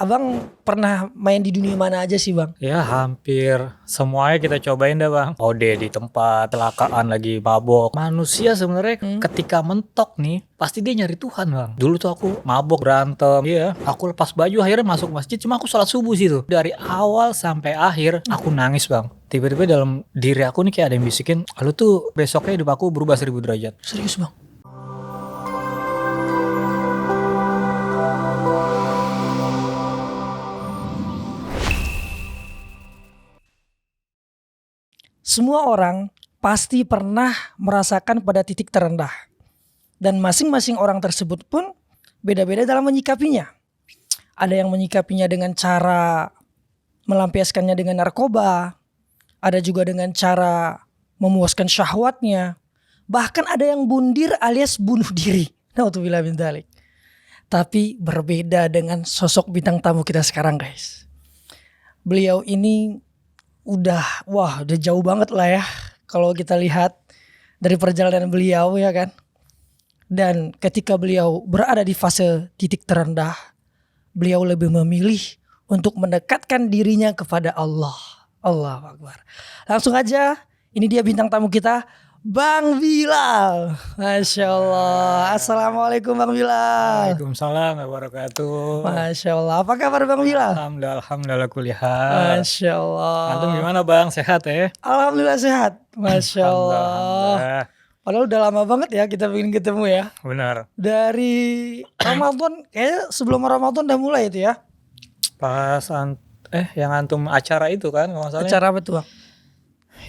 Abang pernah main di dunia mana aja sih bang? Ya hampir semuanya kita cobain dah bang. Ode di tempat, kecelakaan lagi mabok. Manusia sebenarnya ketika mentok nih, pasti dia nyari Tuhan bang. Dulu tuh aku mabok, berantem. Iya, aku lepas baju akhirnya masuk masjid. Cuma aku sholat subuh situ. Dari awal sampai akhir aku nangis bang. Tiba-tiba dalam diri aku nih kayak ada yang bisikin, lu tuh besoknya hidup aku berubah 1000 derajat. Serius bang? Semua orang pasti pernah merasakan pada titik terendah. Dan masing-masing orang tersebut pun beda-beda dalam menyikapinya. Ada yang menyikapinya dengan cara melampiaskannya dengan narkoba. Ada juga dengan cara memuaskan syahwatnya. Bahkan ada yang bundir alias bunuh diri. Naudzubillah min dzalik. Tapi berbeda dengan sosok bintang tamu kita sekarang guys. Beliau ini udah jauh banget lah ya kalau kita lihat dari perjalanan beliau ya kan. Dan ketika beliau berada di fase titik terendah, beliau lebih memilih untuk mendekatkan dirinya kepada Allah. Allahu Akbar. Langsung aja, ini dia bintang tamu kita, Bang Bilal. Masya Allah. Assalamualaikum Bang Bilal. Waalaikumsalam warahmatullahi wabarakatuh. Masya Allah. Apa kabar Bang Bilal? Alhamdulillah kuliah. Masya Allah. Antum gimana bang? Sehat ya? Alhamdulillah sehat. Masya Allah. Alhamdulillah. Padahal udah lama banget ya kita pengen ketemu ya. Benar. Dari Ramadan, kayaknya sebelum Ramadan udah mulai itu ya. Pas yang antum acara itu kan kalau nggak salah. Acara apa tuh Bang?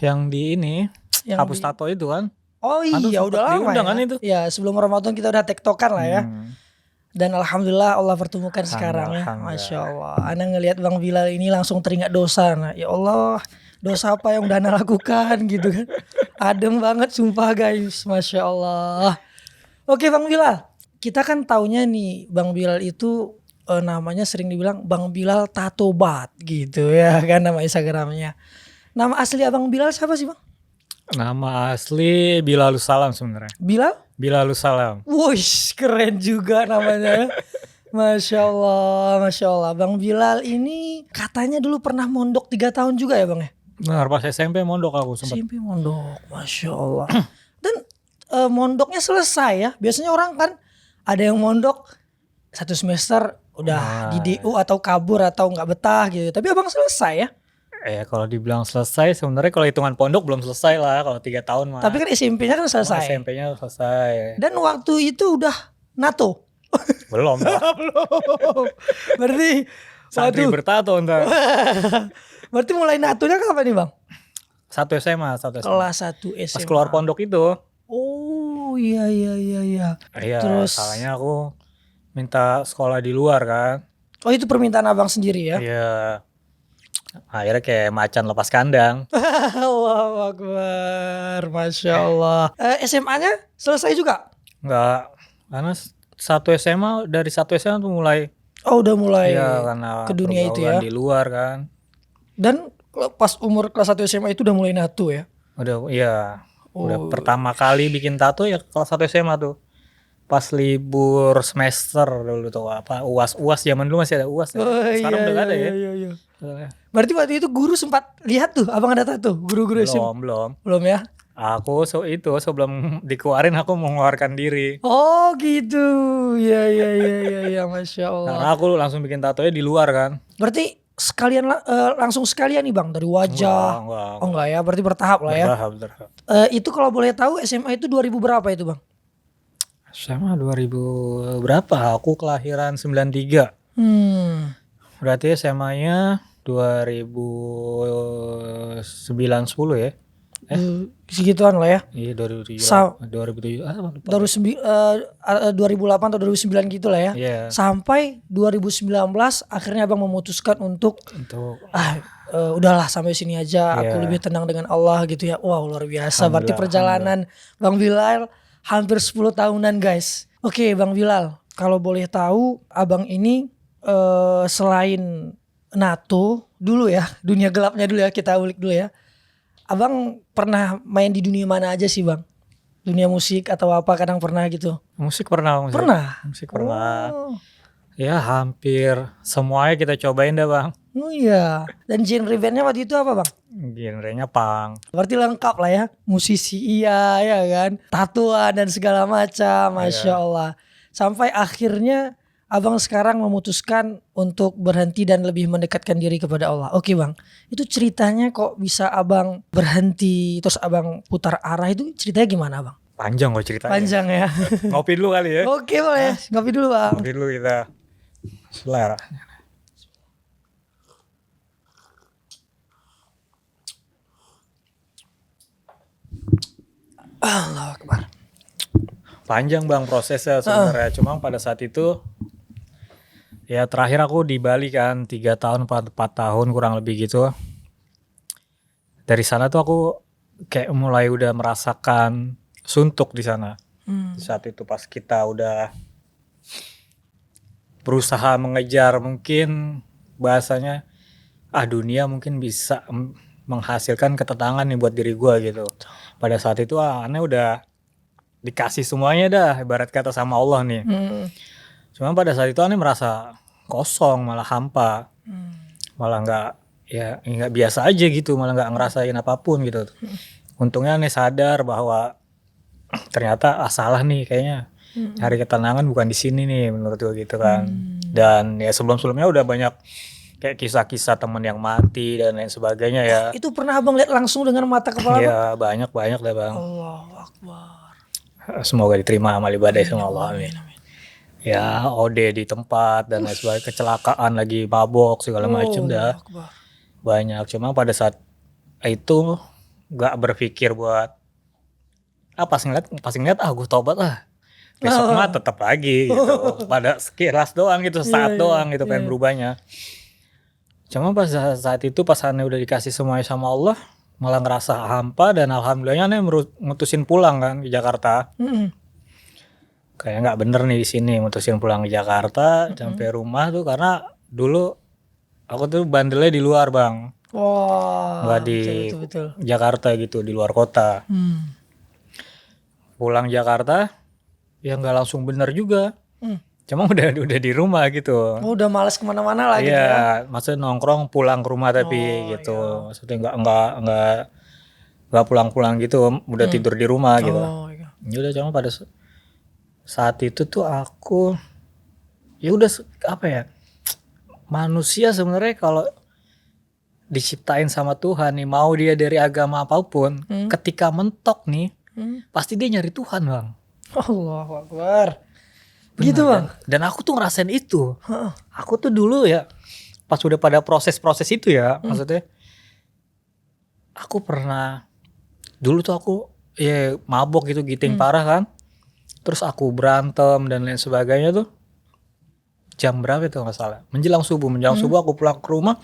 Yang di ini Yang hapus tato itu kan. Oh Antum iya sempet udah lama diundang ya. kan itu? Ya sebelum Ramadan kita udah tektokan lah ya. Dan Alhamdulillah Allah pertemukan sekarang ya. Alhamdulillah. Masya Allah. Ana ngelihat Bang Bilal ini langsung teringat dosa. Nah, ya Allah, dosa apa yang udah Ana lakukan gitu kan. Adem banget sumpah guys. Masya Allah. Oke Bang Bilal, kita kan taunya nih Bang Bilal itu namanya sering dibilang Bang Bilal Tatobat gitu ya kan nama Instagramnya. Nama asli Abang Bilal siapa sih Bang? Nama asli Bilalus Salam sebenarnya. Bilal? Bilalus Salam. Wush, keren juga namanya. Masya Allah, Masya Allah. Bang Bilal ini katanya dulu pernah mondok 3 tahun juga ya Bang ya? Benar, pas SMP mondok aku sempat. SMP mondok, Masya Allah. Dan mondoknya selesai ya. Biasanya orang kan ada yang mondok 1 semester udah di DU atau kabur atau gak betah gitu. Tapi abang selesai ya? Kalau dibilang selesai sebenarnya kalau hitungan pondok belum selesai lah kalau 3 tahun mah. Tapi kan SMP-nya kan selesai. SMP-nya selesai. Dan waktu itu udah NATO? Belum. Belum. Berarti Santri bertato ntar. Berarti mulai NATO-nya kapan nih Bang? 1 SMA. Kelas 1 SMA. Pas keluar pondok itu. Oh iya. Iya, Terus salahnya aku minta sekolah di luar kan. Oh itu permintaan abang sendiri ya? Iya. Akhirnya kayak macan lepas kandang. Allahu Akbar, Masya Allah. SMA-nya selesai juga? Enggak, karena 1 SMA, dari 1 SMA tuh mulai. Oh udah mulai karena ke dunia itu ya? di luar kan. Dan pas umur kelas 1 SMA itu udah mulai NATO ya? Udah pertama kali bikin tato ya kelas 1 SMA tuh. Pas libur semester dulu tuh UAS zaman dulu masih ada UAS ya. Sekarang udah gak ada ya. Iya. Berarti waktu itu guru sempat lihat tuh abang ada tato guru-guru SMA? Belum ya? Aku sebelum dikeluarin aku mau mengeluarkan diri. Oh gitu. Iya Masya Allah. Karena aku langsung bikin tatonya di luar kan. Berarti sekalian langsung sekalian nih Bang dari wajah. Enggak. Oh enggak ya, berarti bertahap lah ya. Bertahap. Itu kalau boleh tahu SMA itu 2000 berapa itu Bang? SMA 2000 berapa? Aku kelahiran 93. Berarti SMA-nya 2009 10 ya. Segituan lah ya. Iya 2007. 2008 atau 2009 gitu lah ya. Yeah. Sampai 2019 akhirnya Abang memutuskan untuk udahlah sampai sini aja. Aku lebih tenang dengan Allah gitu ya. Wow luar biasa. Berarti perjalanan Bang Bilal hampir 10 tahunan guys. Oke Bang Bilal, kalau boleh tahu abang ini selain NATO dulu ya, dunia gelapnya dulu ya, kita ulik dulu ya. Abang pernah main di dunia mana aja sih Bang? Dunia musik atau apa kadang pernah gitu? Musik pernah. Pernah? Musik pernah. Ya hampir semuanya kita cobain dah bang. Oh iya. Dan genre bandnya waktu itu apa bang? Genrenya punk. Berarti lengkap lah ya. Musisi iya ya kan. Tatuan dan segala macam. Masya Allah. Sampai akhirnya abang sekarang memutuskan untuk berhenti dan lebih mendekatkan diri kepada Allah. Oke bang. Itu ceritanya kok bisa abang berhenti terus abang putar arah, itu ceritanya gimana bang? Panjang kok ceritanya. Panjang ya. Ngopi dulu kali ya. Oke boleh. Ngopi dulu bang. Ngopi dulu kita. Selera. Allah Akbar. Panjang bang prosesnya sebenarnya. Cuma pada saat itu ya terakhir aku di Bali kan 3 tahun 4 tahun kurang lebih gitu. Dari sana tuh aku kayak mulai udah merasakan suntuk di sana. Saat itu pas kita udah berusaha mengejar mungkin bahasanya dunia mungkin bisa menghasilkan ketenangan nih buat diri gua gitu. Pada saat itu aneh udah dikasih semuanya dah ibarat kata sama Allah nih. Cuma pada saat itu aneh merasa kosong, malah hampa, malah nggak biasa aja gitu, malah nggak ngerasain apapun gitu. Untungnya aneh sadar bahwa ternyata salah nih kayaknya, cari ketenangan bukan di sini nih menurut gue gitu kan. Dan ya sebelumnya udah banyak kayak kisah-kisah teman yang mati dan lain sebagainya ya. Itu pernah abang lihat langsung dengan mata kepala? Ya banyak dah bang. Allahu Akbar. Semoga diterima amal ibadah sama Allah, amin. Ya OD di tempat dan lain sebagainya, kecelakaan lagi mabok segala macam dah banyak. Cuma pada saat itu nggak berpikir buat pas ngeliat gue tobat lah, besok mah tetap lagi gitu. Pada sekilas doang gitu, saat doang gitu pengen berubahnya. Cuma pas saat itu pas aneh udah dikasih semuanya sama Allah, malah ngerasa hampa dan alhamdulillahnya aneh mutusin pulang kan ke Jakarta. Kayak nggak bener nih di sini, mutusin pulang ke Jakarta. Sampai rumah tuh karena dulu aku tuh bandelnya di luar bang, nggak di betul. Jakarta gitu, di luar kota. Pulang Jakarta ya nggak langsung bener juga. Cuma udah di rumah gitu. Udah males kemana-mana lah gitu ya. Iya, maksudnya nongkrong pulang ke rumah tapi gitu. Maksudnya nggak pulang-pulang gitu, udah tidur di rumah gitu. Ya udah, cuma pada saat itu tuh aku ya udah apa ya, manusia sebenarnya kalau diciptain sama Tuhan nih, mau dia dari agama apapun, ketika mentok nih pasti dia nyari Tuhan bang. Allahu Akbar. Gitu bang. Dan aku tuh ngerasain itu. Aku tuh dulu ya pas udah pada proses itu ya, maksudnya aku pernah dulu tuh aku ya mabok gitu, giting parah kan. Terus aku berantem dan lain sebagainya tuh. Jam berapa itu nggak salah? Menjelang subuh aku pulang ke rumah.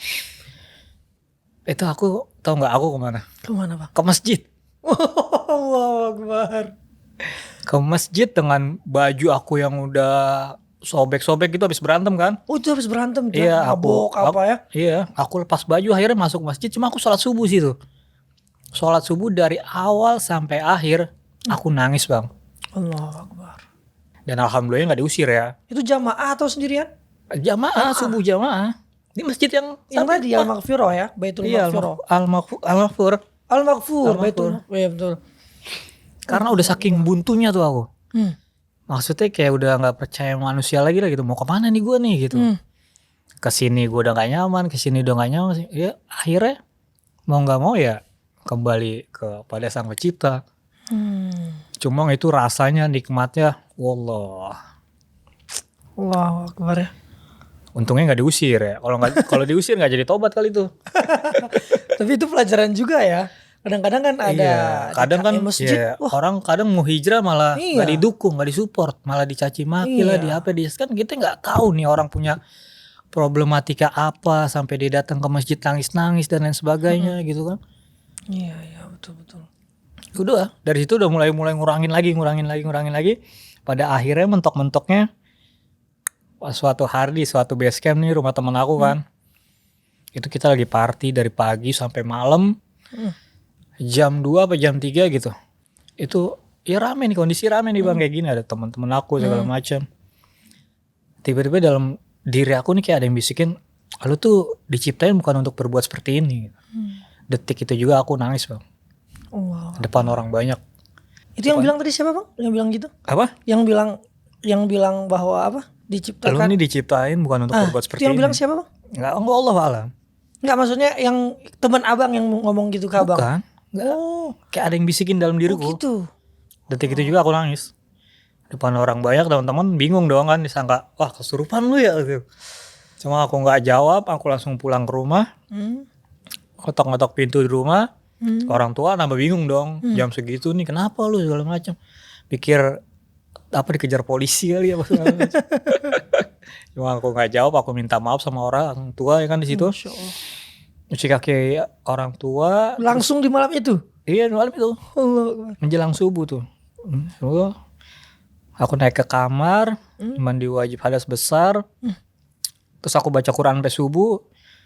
Itu aku tau nggak aku kemana? Kemana bang? Ke masjid. Allahu Akbar. Ke masjid dengan baju aku yang udah sobek-sobek gitu habis berantem kan. Oh itu habis berantem? Iya, mabok apa ya? Iya, aku lepas baju akhirnya masuk masjid. Cuma aku sholat subuh situ. Sholat subuh dari awal sampai akhir aku nangis bang. Allahu Akbar. Dan alhamdulillah nggak diusir ya. Itu jamaah atau sendirian? Jamaah, subuh jamaah. Di masjid yang tadi Al-Maghfirah ya, Baitul Maghfirah. Al-Maghfur. Baitul. Iya betul. Karena udah saking buntunya tuh aku. Maksudnya kayak udah nggak percaya manusia lagi lah gitu. Mau kemana nih gue nih gitu. Kesini gue udah nggak nyaman, kesini udah nggak nyaman. Ya akhirnya mau nggak mau ya kembali kepada Sang Pencipta. Cuma itu rasanya nikmatnya, wallah. Allahu Akbar ya. Untungnya nggak diusir ya. Kalau diusir nggak jadi tobat kali itu. Tapi itu pelajaran juga ya. Kadang-kadang kan ada kadang kan masjid, orang kadang mau hijrah malah nggak didukung, nggak disupport, malah dicaci maki lah, di apa kan kita nggak tahu nih orang punya problematika apa sampai dia datang ke masjid nangis-nangis dan lain sebagainya gitu kan. Iya betul. Udah dari situ udah mulai ngurangin lagi. Pada akhirnya mentok-mentoknya pas suatu hari di suatu base camp nih rumah temen aku kan. Itu kita lagi party dari pagi sampai malam. Jam 2 apa jam 3 gitu. Itu ya rame nih, kondisi rame nih bang, kayak gini ada teman-teman aku segala macam. Tiba-tiba dalam diri aku nih kayak ada yang bisikin, lu tuh diciptain bukan untuk berbuat seperti ini. Detik itu juga aku nangis bang, Wow. depan orang banyak. Itu yang bilang tadi siapa bang? Yang bilang gitu? Apa? Yang bilang bahwa apa? Lu Diciptakan. nih diciptain bukan untuk berbuat Itu seperti yang ini. bilang siapa bang? Enggak Allah alam. Enggak, maksudnya yang teman abang yang ngomong gitu ke abang. Bukan. Oh, Kayak ada yang bisikin dalam diriku. gitu. Detik itu juga aku nangis. Depan orang banyak, teman-teman bingung dong kan, disangka wah kesurupan lu ya gitu. Cuma aku nggak jawab, aku langsung pulang ke rumah. Ngetok-ngetok pintu di rumah. Orang tua nambah bingung dong. Jam segitu nih kenapa lu segala macam. Pikir apa dikejar polisi kali ya apa segala macam. Cuma aku nggak jawab, aku minta maaf sama orang tua ya kan di situ. Masya Allah. Cuci kaki orang tua. Langsung di malam itu. Iya malam itu. Allah. Menjelang subuh tuh. Aku naik ke kamar, mandi wajib hadas besar. Terus aku baca Quran sampai subuh,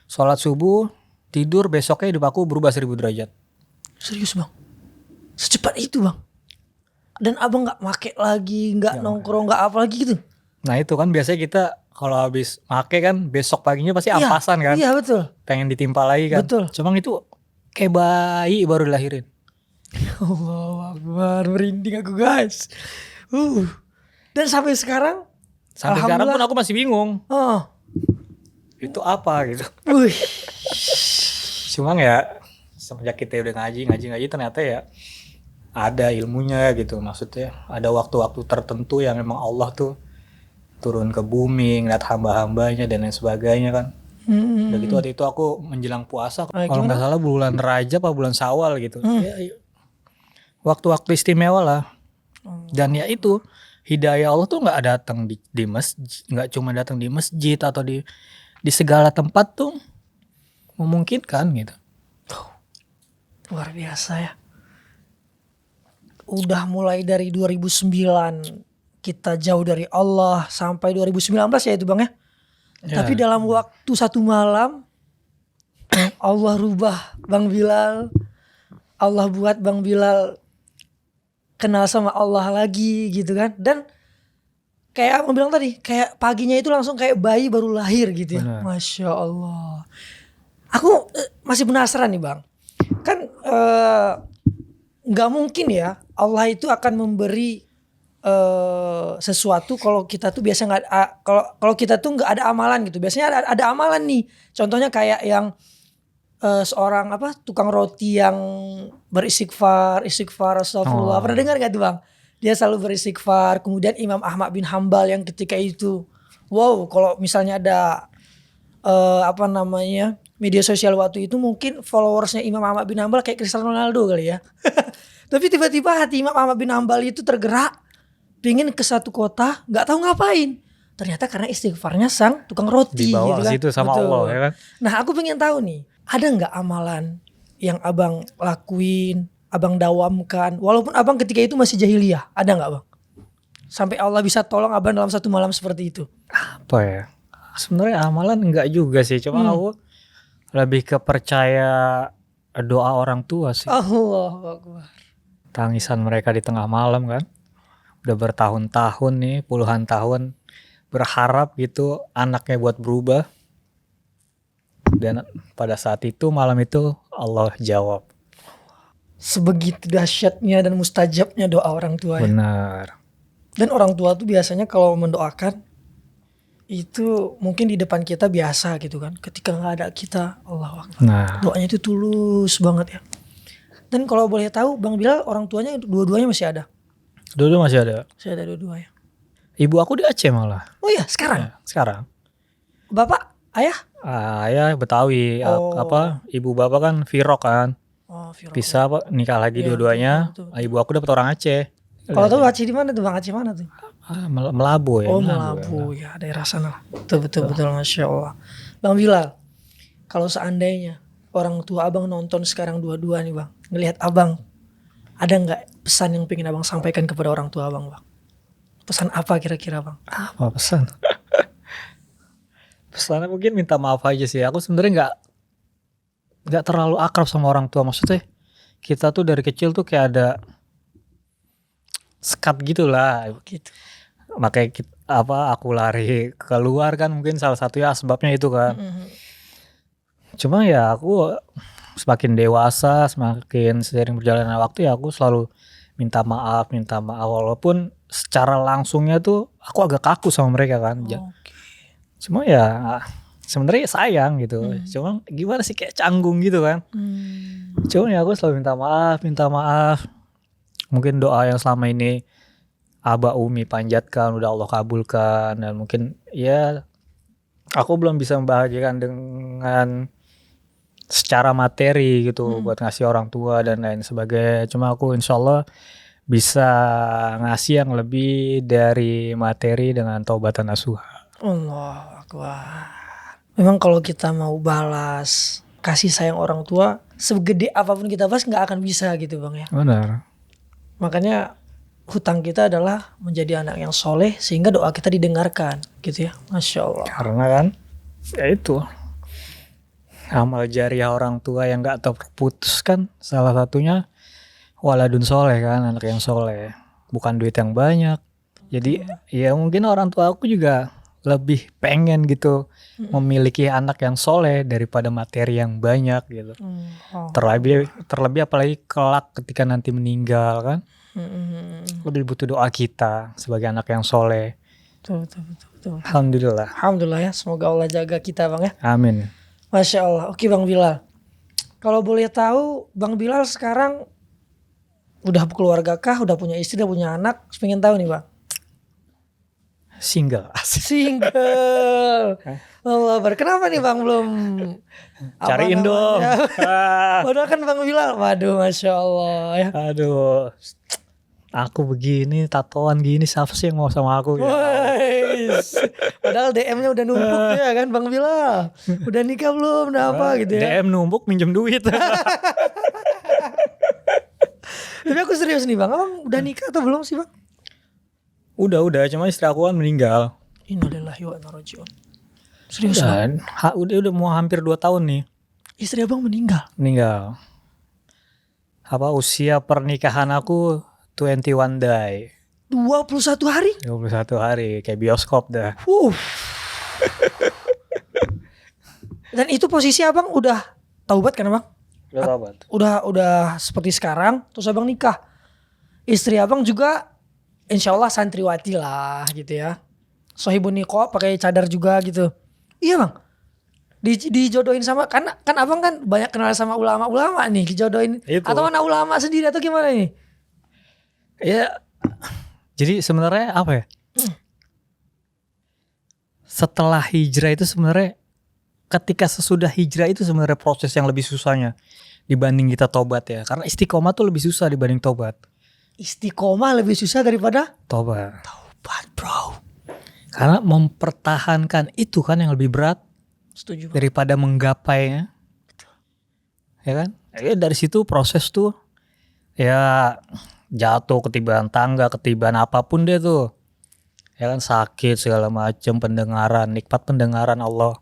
sholat subuh, tidur, besoknya hidup aku berubah 1000 derajat. Serius bang? Secepat itu bang? Dan abang nggak make lagi, nggak nongkrong, nggak apa lagi gitu? Nah itu kan biasanya kita kalau habis make kan besok paginya pasti ampasan kan. Iya betul. Pengen ditimpa lagi kan. Betul. Cuma itu kayak bayi baru dilahirin. Allah Akbar, merinding aku guys. Dan sampai sekarang, Sampai sekarang pun aku masih bingung. oh, Itu apa gitu. wih, Cuma ya semenjak kita udah ngaji ternyata ya ada ilmunya gitu. Maksudnya ada waktu-waktu tertentu yang memang Allah tuh turun ke bumi, ngeliat hamba-hambanya dan lain sebagainya kan. Udah gitu waktu itu aku menjelang puasa, kalau nggak salah bulan Rajab atau bulan Syawal gitu. Ya, waktu-waktu istimewa lah. Dan ya itu hidayah Allah tuh nggak datang di masjid, nggak cuma datang di masjid atau di segala tempat tuh memungkinkan gitu. luar biasa ya. Udah mulai dari 2009 kita jauh dari Allah sampai 2019 ya itu bang ya. Tapi dalam waktu satu malam Allah rubah Bang Bilal. Allah buat Bang Bilal kenal sama Allah lagi gitu kan. Dan kayak abang bilang tadi, kayak paginya itu langsung kayak bayi baru lahir gitu ya. Benar. Masya Allah. Aku masih penasaran nih bang. Kan gak mungkin ya Allah itu akan memberi sesuatu kalau kita tuh biasa nggak kalau kita tuh nggak ada amalan gitu. Biasanya ada amalan nih. Contohnya kayak yang seorang tukang roti yang beristighfar astagfirullah. Pernah dengar gak tuh bang? Dia selalu beristighfar. Kemudian Imam Ahmad bin Hambal yang ketika itu, wow, kalau misalnya ada media sosial waktu itu mungkin followersnya Imam Ahmad bin Hambal kayak Cristiano Ronaldo kali ya. Tapi tiba-tiba hati Imam Ahmad bin Hambal itu tergerak, pengen ke satu kota, nggak tahu ngapain. Ternyata karena istighfarnya sang tukang roti. Dibawa gitu kan. situ sama Betul. Allah ya kan. Nah aku pengen tahu nih, ada nggak amalan yang abang lakuin, abang dawamkan, walaupun abang ketika itu masih jahiliyah, ada nggak bang? Sampai Allah bisa tolong abang dalam satu malam seperti itu. Apa ya? Sebenarnya amalan enggak juga sih, cuma aku lebih ke percaya doa orang tua sih. Allahu Akbar. Tangisan mereka di tengah malam kan. Udah bertahun-tahun nih, puluhan tahun berharap gitu anaknya buat berubah. Dan pada saat itu malam itu Allah jawab. Sebegitu dahsyatnya dan mustajabnya doa orang tua ya. Benar. Dan orang tua tuh biasanya kalau mendoakan itu mungkin di depan kita biasa gitu kan. Ketika nggak ada kita, Allahu Akbar. Nah, Doanya itu tulus banget ya. Dan kalau boleh tahu Bang Bilal orang tuanya dua-duanya masih ada. dulu masih ada. Masih ada dua-duanya. Ibu aku di Aceh malah. Oh iya sekarang. Ya, sekarang. Bapak, ayah? Ayah Betawi, ibu bapak kan Virok kan. Oh, Viro. Bisa nikah lagi Iya, dua-duanya. betul. Ibu aku dapat orang Aceh. Kalau tahu Aceh di mana tuh Bang? Aceh mana tuh? Melabu ya. Oh Melabu ya, daerah sana lah. Betul Masya Allah. Bang Bilal, kalau seandainya orang tua abang nonton sekarang dua-dua nih bang, ngelihat abang, ada nggak pesan yang pengen abang sampaikan kepada orang tua abang bang? Pesan apa kira-kira bang? Apa pesan? Pesannya mungkin minta maaf aja sih. Aku sebenarnya nggak terlalu akrab sama orang tua. Maksudnya kita tuh dari kecil tuh kayak ada sekat gitu lah. Gitu. Makanya aku lari keluar kan, mungkin salah satunya sebabnya itu kan. Cuma ya aku semakin dewasa, semakin seiring berjalannya waktu ya aku selalu minta maaf walaupun secara langsungnya tuh aku agak kaku sama mereka kan. Oke. Cuma ya sebenarnya sayang gitu. Cuma gimana sih, kayak canggung gitu kan. Cuma ya aku selalu minta maaf. Mungkin doa yang selama ini Aba Umi panjatkan udah Allah kabulkan, dan mungkin ya aku belum bisa membahagiakan dengan secara materi gitu buat ngasih orang tua dan lain sebagainya. Cuma aku insya Allah bisa ngasih yang lebih dari materi dengan taubatan nasuha. Allah Akbar. Memang kalau kita mau balas kasih sayang orang tua, segede apapun kita balas nggak akan bisa gitu Bang ya. Benar. Makanya hutang kita adalah menjadi anak yang soleh sehingga doa kita didengarkan gitu ya. Masya Allah. Karena kan ya itu amal jariah orang tua yang gak terputus kan, salah satunya waladun soleh kan, anak yang soleh, bukan duit yang banyak. Jadi ya mungkin orang tua aku juga lebih pengen gitu memiliki anak yang soleh daripada materi yang banyak gitu. Terlebih apalagi kelak ketika nanti meninggal kan, lebih butuh doa kita sebagai anak yang soleh. Betul. Alhamdulillah Ya, semoga Allah jaga kita Bang ya. Amin. Masya Allah. Oke Bang Bilal, kalau boleh tahu Bang Bilal sekarang udah keluarga kah, udah punya istri, udah punya anak? Pengen tahu nih Bang. Single. Single. Allah Akbar. Kenapa nih Bang belum Cariin dong. Padahal kan Bang Bilal, waduh Masya Allah ya. Aduh, aku begini, tatoan gini, siapa sih yang mau sama aku? Padahal DM-nya udah numpuk ya kan Bang Bilal. Udah nikah belum? Udah apa gitu ya. DM numpuk, minjem duit. Tapi aku serius nih Bang, Abang udah nikah atau belum sih Bang? Udah, cuma istri aku kan meninggal. Innalillahi wa inna ilaihi raji'un. Serius Bang? Udah mau hampir 2 tahun nih. Istri Abang meninggal? Meninggal. Usia pernikahan aku 21 day. 21 hari? 21 hari, kayak bioskop dah. Dan itu posisi Abang udah taubat kan Abang? Udah taubat. Udah seperti sekarang, terus Abang nikah. Istri Abang juga insya Allah santriwati lah gitu ya. Sohibun niqab, pakai cadar juga gitu. Iya Bang. Dijodohin sama kan Abang kan banyak kenal sama ulama-ulama nih, dijodohin itu. Atau anak ulama sendiri atau gimana nih? Ya, jadi sebenarnya apa ya? Setelah hijrah itu sebenarnya, ketika sesudah hijrah itu sebenarnya proses yang lebih susahnya dibanding kita tobat ya. Karena istiqomah tuh lebih susah dibanding tobat. Istiqomah lebih susah daripada tobat. Tobat bro. Karena mempertahankan itu kan yang lebih berat. Setuju. Daripada menggapainya. Ya kan? Ya dari situ proses tuh ya jatuh, ketiban tangga, ketiban apapun deh tuh. Ya kan, sakit segala macam, pendengaran, nikmat pendengaran Allah.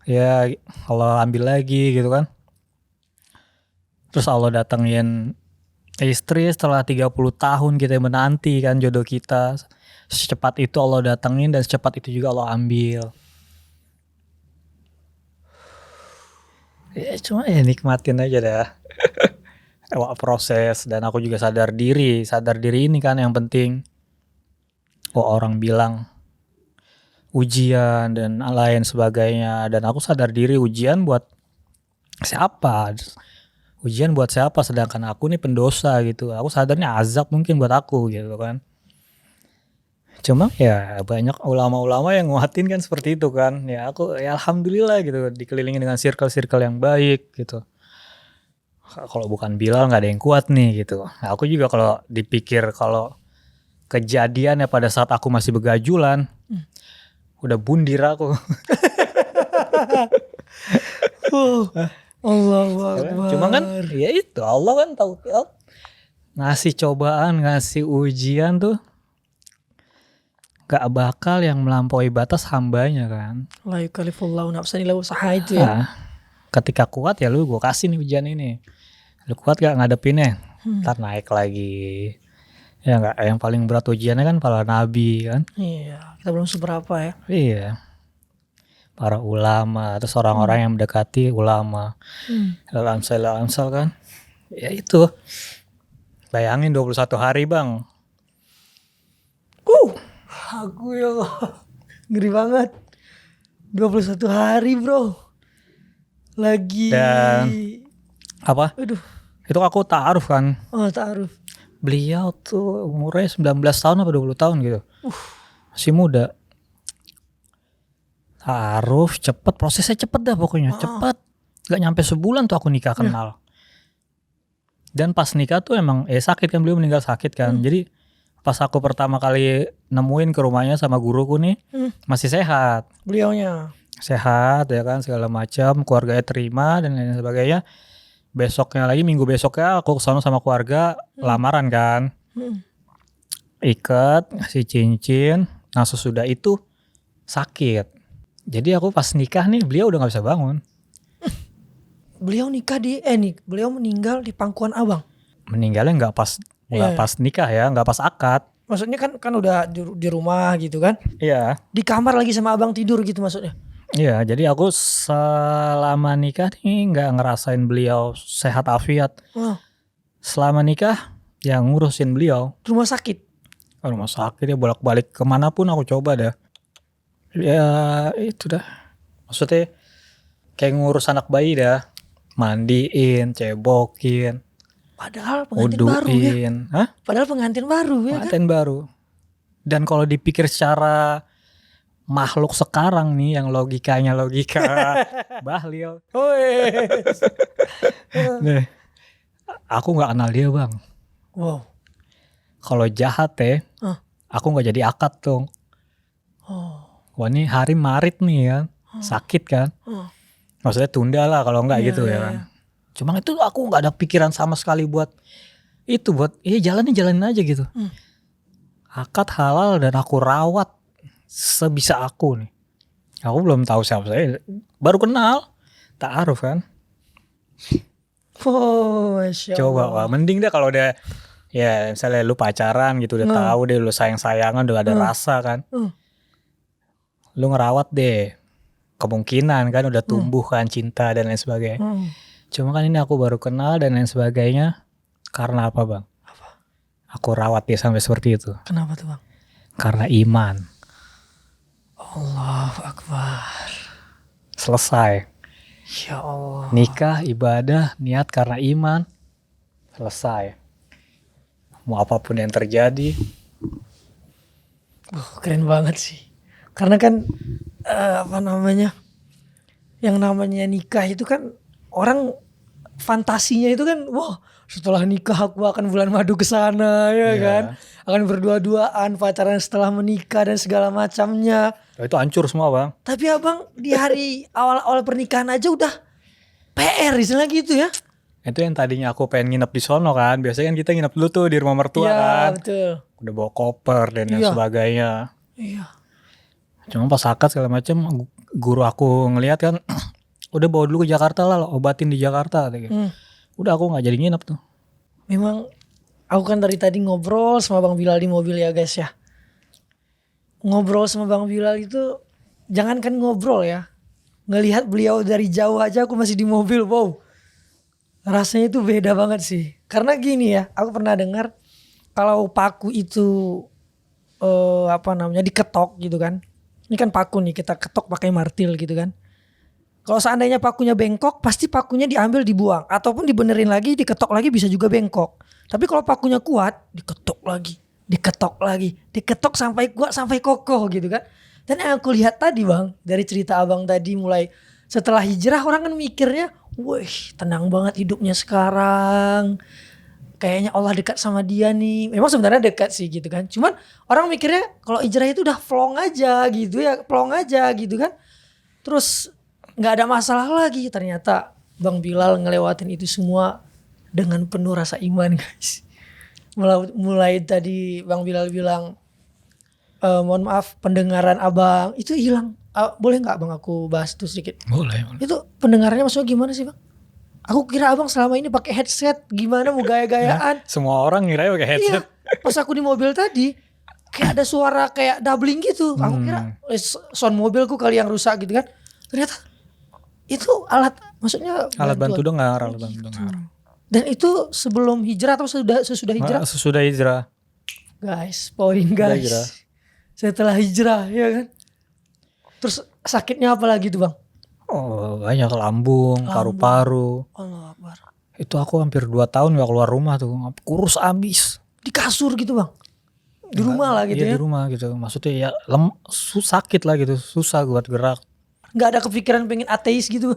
Ya Allah ambil lagi gitu kan. Terus Allah datengin istri setelah 30 tahun kita menanti kan jodoh kita. Secepat itu Allah datengin dan secepat itu juga Allah ambil. Ya cuma ya nikmatin aja dah. Proses, dan aku juga sadar diri ini kan yang penting. Orang bilang ujian dan lain sebagainya, dan aku sadar diri ujian buat siapa? Ujian buat siapa? Sedangkan aku nih pendosa gitu. Aku sadarnya azab mungkin buat aku gitu kan. Cuma ya banyak ulama-ulama yang nguatin kan seperti itu kan. Ya aku ya alhamdulillah gitu dikelilingi dengan circle-circle yang baik gitu. Kalau bukan Bilal nggak ada yang kuat nih gitu. Nah, aku juga kalau dipikir kalau kejadiannya pada saat aku masih begajulan, udah bundir aku. Allahu Akbar. Cuma kan ya itu Allah kan tahu ngasih cobaan, ngasih ujian tuh gak bakal yang melampaui batas hambanya kan. La yukallifullahu nafsan illa wus'aha itu ya. Ketika kuat ya lu gue kasih nih ujian ini. Lu kuat gak ngadepinnya? Ntar naik lagi. Ya enggak, yang paling berat ujiannya kan para nabi kan. Iya, kita belum seberapa ya. Iya. Para ulama, terus orang-orang yang mendekati ulama. Amsal kan. Ya itu. Bayangin 21 hari bang. Aku ya ngeri banget. 21 hari bro. Lagi. Dan apa? Aduh. Itu aku ta'aruf kan. Oh ta'aruf. Beliau tuh umurnya 19 tahun apa 20 tahun gitu. Masih muda. Ta'aruf cepet, prosesnya cepet dah pokoknya. Cepet. Gak nyampe sebulan tuh aku nikah kenal. Dan pas nikah tuh emang sakit kan, beliau meninggal sakit kan. Jadi pas aku pertama kali nemuin ke rumahnya sama guruku nih, masih sehat. Beliaunya Sehat ya kan, segala macam, keluarganya terima dan lain sebagainya. Besoknya lagi, minggu besoknya aku kesana sama keluarga, lamaran kan. Ikat, ngasih cincin. Nah sesudah itu sakit. Jadi aku pas nikah nih, beliau udah gak bisa bangun. beliau meninggal di pangkuan abang. Meninggalnya nggak pas nikah ya, nggak pas akad. Maksudnya kan udah di rumah gitu kan. Iya. Di kamar lagi sama abang tidur gitu maksudnya. Iya, jadi aku selama nikah nih nggak ngerasain beliau sehat afiat. Selama nikah ya ngurusin beliau. Rumah sakit. Rumah sakit ya, bolak-balik kemanapun aku coba dah. Ya itu dah. Maksudnya kayak ngurus anak bayi dah. Mandiin, cebokin, Padahal pengantin baru ya. Hah? Padahal pengantin baru ya Pengantin baru. Dan kalau dipikir secara makhluk sekarang nih yang logika Bahlil. Nih, aku nggak kenal dia bang. Wow. Kalau jahat aku nggak jadi akad tuh. Wah ini hari Maret nih kan, sakit kan. Maksudnya tunda lah kalau nggak gitu ya kan. Cuma itu aku nggak ada pikiran sama sekali buat jalanin aja gitu. Akad halal dan aku rawat sebisa aku nih. Aku belum tahu siapa saya, baru kenal, ta'aruf kan. Masya Allah. Coba wah, mending deh kalau udah ya misalnya lu pacaran gitu udah tahu deh lu sayang-sayangan udah ada rasa kan. Lu ngerawat deh. Kemungkinan kan udah tumbuh kan cinta dan lain sebagainya. Cuma kan ini aku baru kenal dan lain sebagainya. Karena apa bang? Aku rawat dia sampai seperti itu. Kenapa tuh bang? Karena iman. Allahu Akbar. Selesai. Ya Allah. Nikah, ibadah, niat karena iman. Selesai. Mau apapun yang terjadi. Keren banget sih. Karena kan yang namanya nikah itu kan orang fantasinya itu kan setelah nikah aku akan bulan madu ke sana ya kan, akan berdua-duaan pacaran setelah menikah dan segala macamnya. Itu hancur semua bang. Tapi abang di hari awal pernikahan aja udah PR istilah gitu ya. Itu yang tadinya aku pengen nginep di sono kan, biasanya kan kita nginep dulu tuh di rumah mertua kan. Betul. Udah bawa koper dan lain sebagainya. Iya. Cuma pas akad segala macam, guru aku ngelihat kan, udah bawa dulu ke Jakarta lah, obatin di Jakarta gitu. Udah aku nggak jadi nginep tuh. Memang aku kan dari tadi ngobrol sama Bang Bilal di mobil ya guys ya. Ngobrol sama Bang Bilal itu, jangankan ngobrol ya, ngelihat beliau dari jauh aja aku masih di mobil, wow. Rasanya itu beda banget sih. Karena gini ya, aku pernah dengar kalau paku itu diketok gitu kan. Ini kan paku nih, kita ketok pakai martil gitu kan. Kalau seandainya pakunya bengkok, pasti pakunya diambil dibuang. Ataupun dibenerin lagi, diketok lagi bisa juga bengkok. Tapi kalau pakunya kuat, diketok lagi. Diketok sampai kuat, sampai kokoh gitu kan. Dan yang aku lihat tadi bang, dari cerita abang tadi mulai setelah hijrah orang kan mikirnya, wih tenang banget hidupnya sekarang. Kayaknya Allah dekat sama dia nih. Memang sebenarnya dekat sih gitu kan. Cuman orang mikirnya kalau hijrah itu udah plong aja gitu kan. Terus gak ada masalah lagi. Ternyata Bang Bilal ngelewatin itu semua dengan penuh rasa iman guys. Mulai tadi Bang Bilal bilang, mohon maaf pendengaran abang itu hilang. Boleh gak bang aku bahas itu sedikit? Boleh. Itu pendengarannya maksudnya gimana sih bang? Aku kira abang selama ini pakai headset, gimana mau gaya-gayaan? Semua orang ngira pakai headset. Iya, Pas aku di mobil tadi kayak ada suara kayak doubling gitu. Aku kira sound mobilku kali yang rusak gitu kan. Ternyata itu maksudnya Alat bantu bantuan. dengar, alat bantu dengar. Dan itu sebelum hijrah atau sesudah hijrah? Sesudah hijrah. Guys, poin Setelah guys. hijrah. Setelah hijrah ya kan. Terus sakitnya apa lagi tuh bang? Oh banyak, lambung, paru-paru. Allah Akbar. Itu aku hampir 2 tahun gak keluar rumah tuh, kurus abis. Di kasur gitu bang? Di rumah lah gitu Iya, ya? di rumah gitu, maksudnya ya sakit lah gitu, susah buat gerak. Nggak ada kepikiran pengen ateis gitu?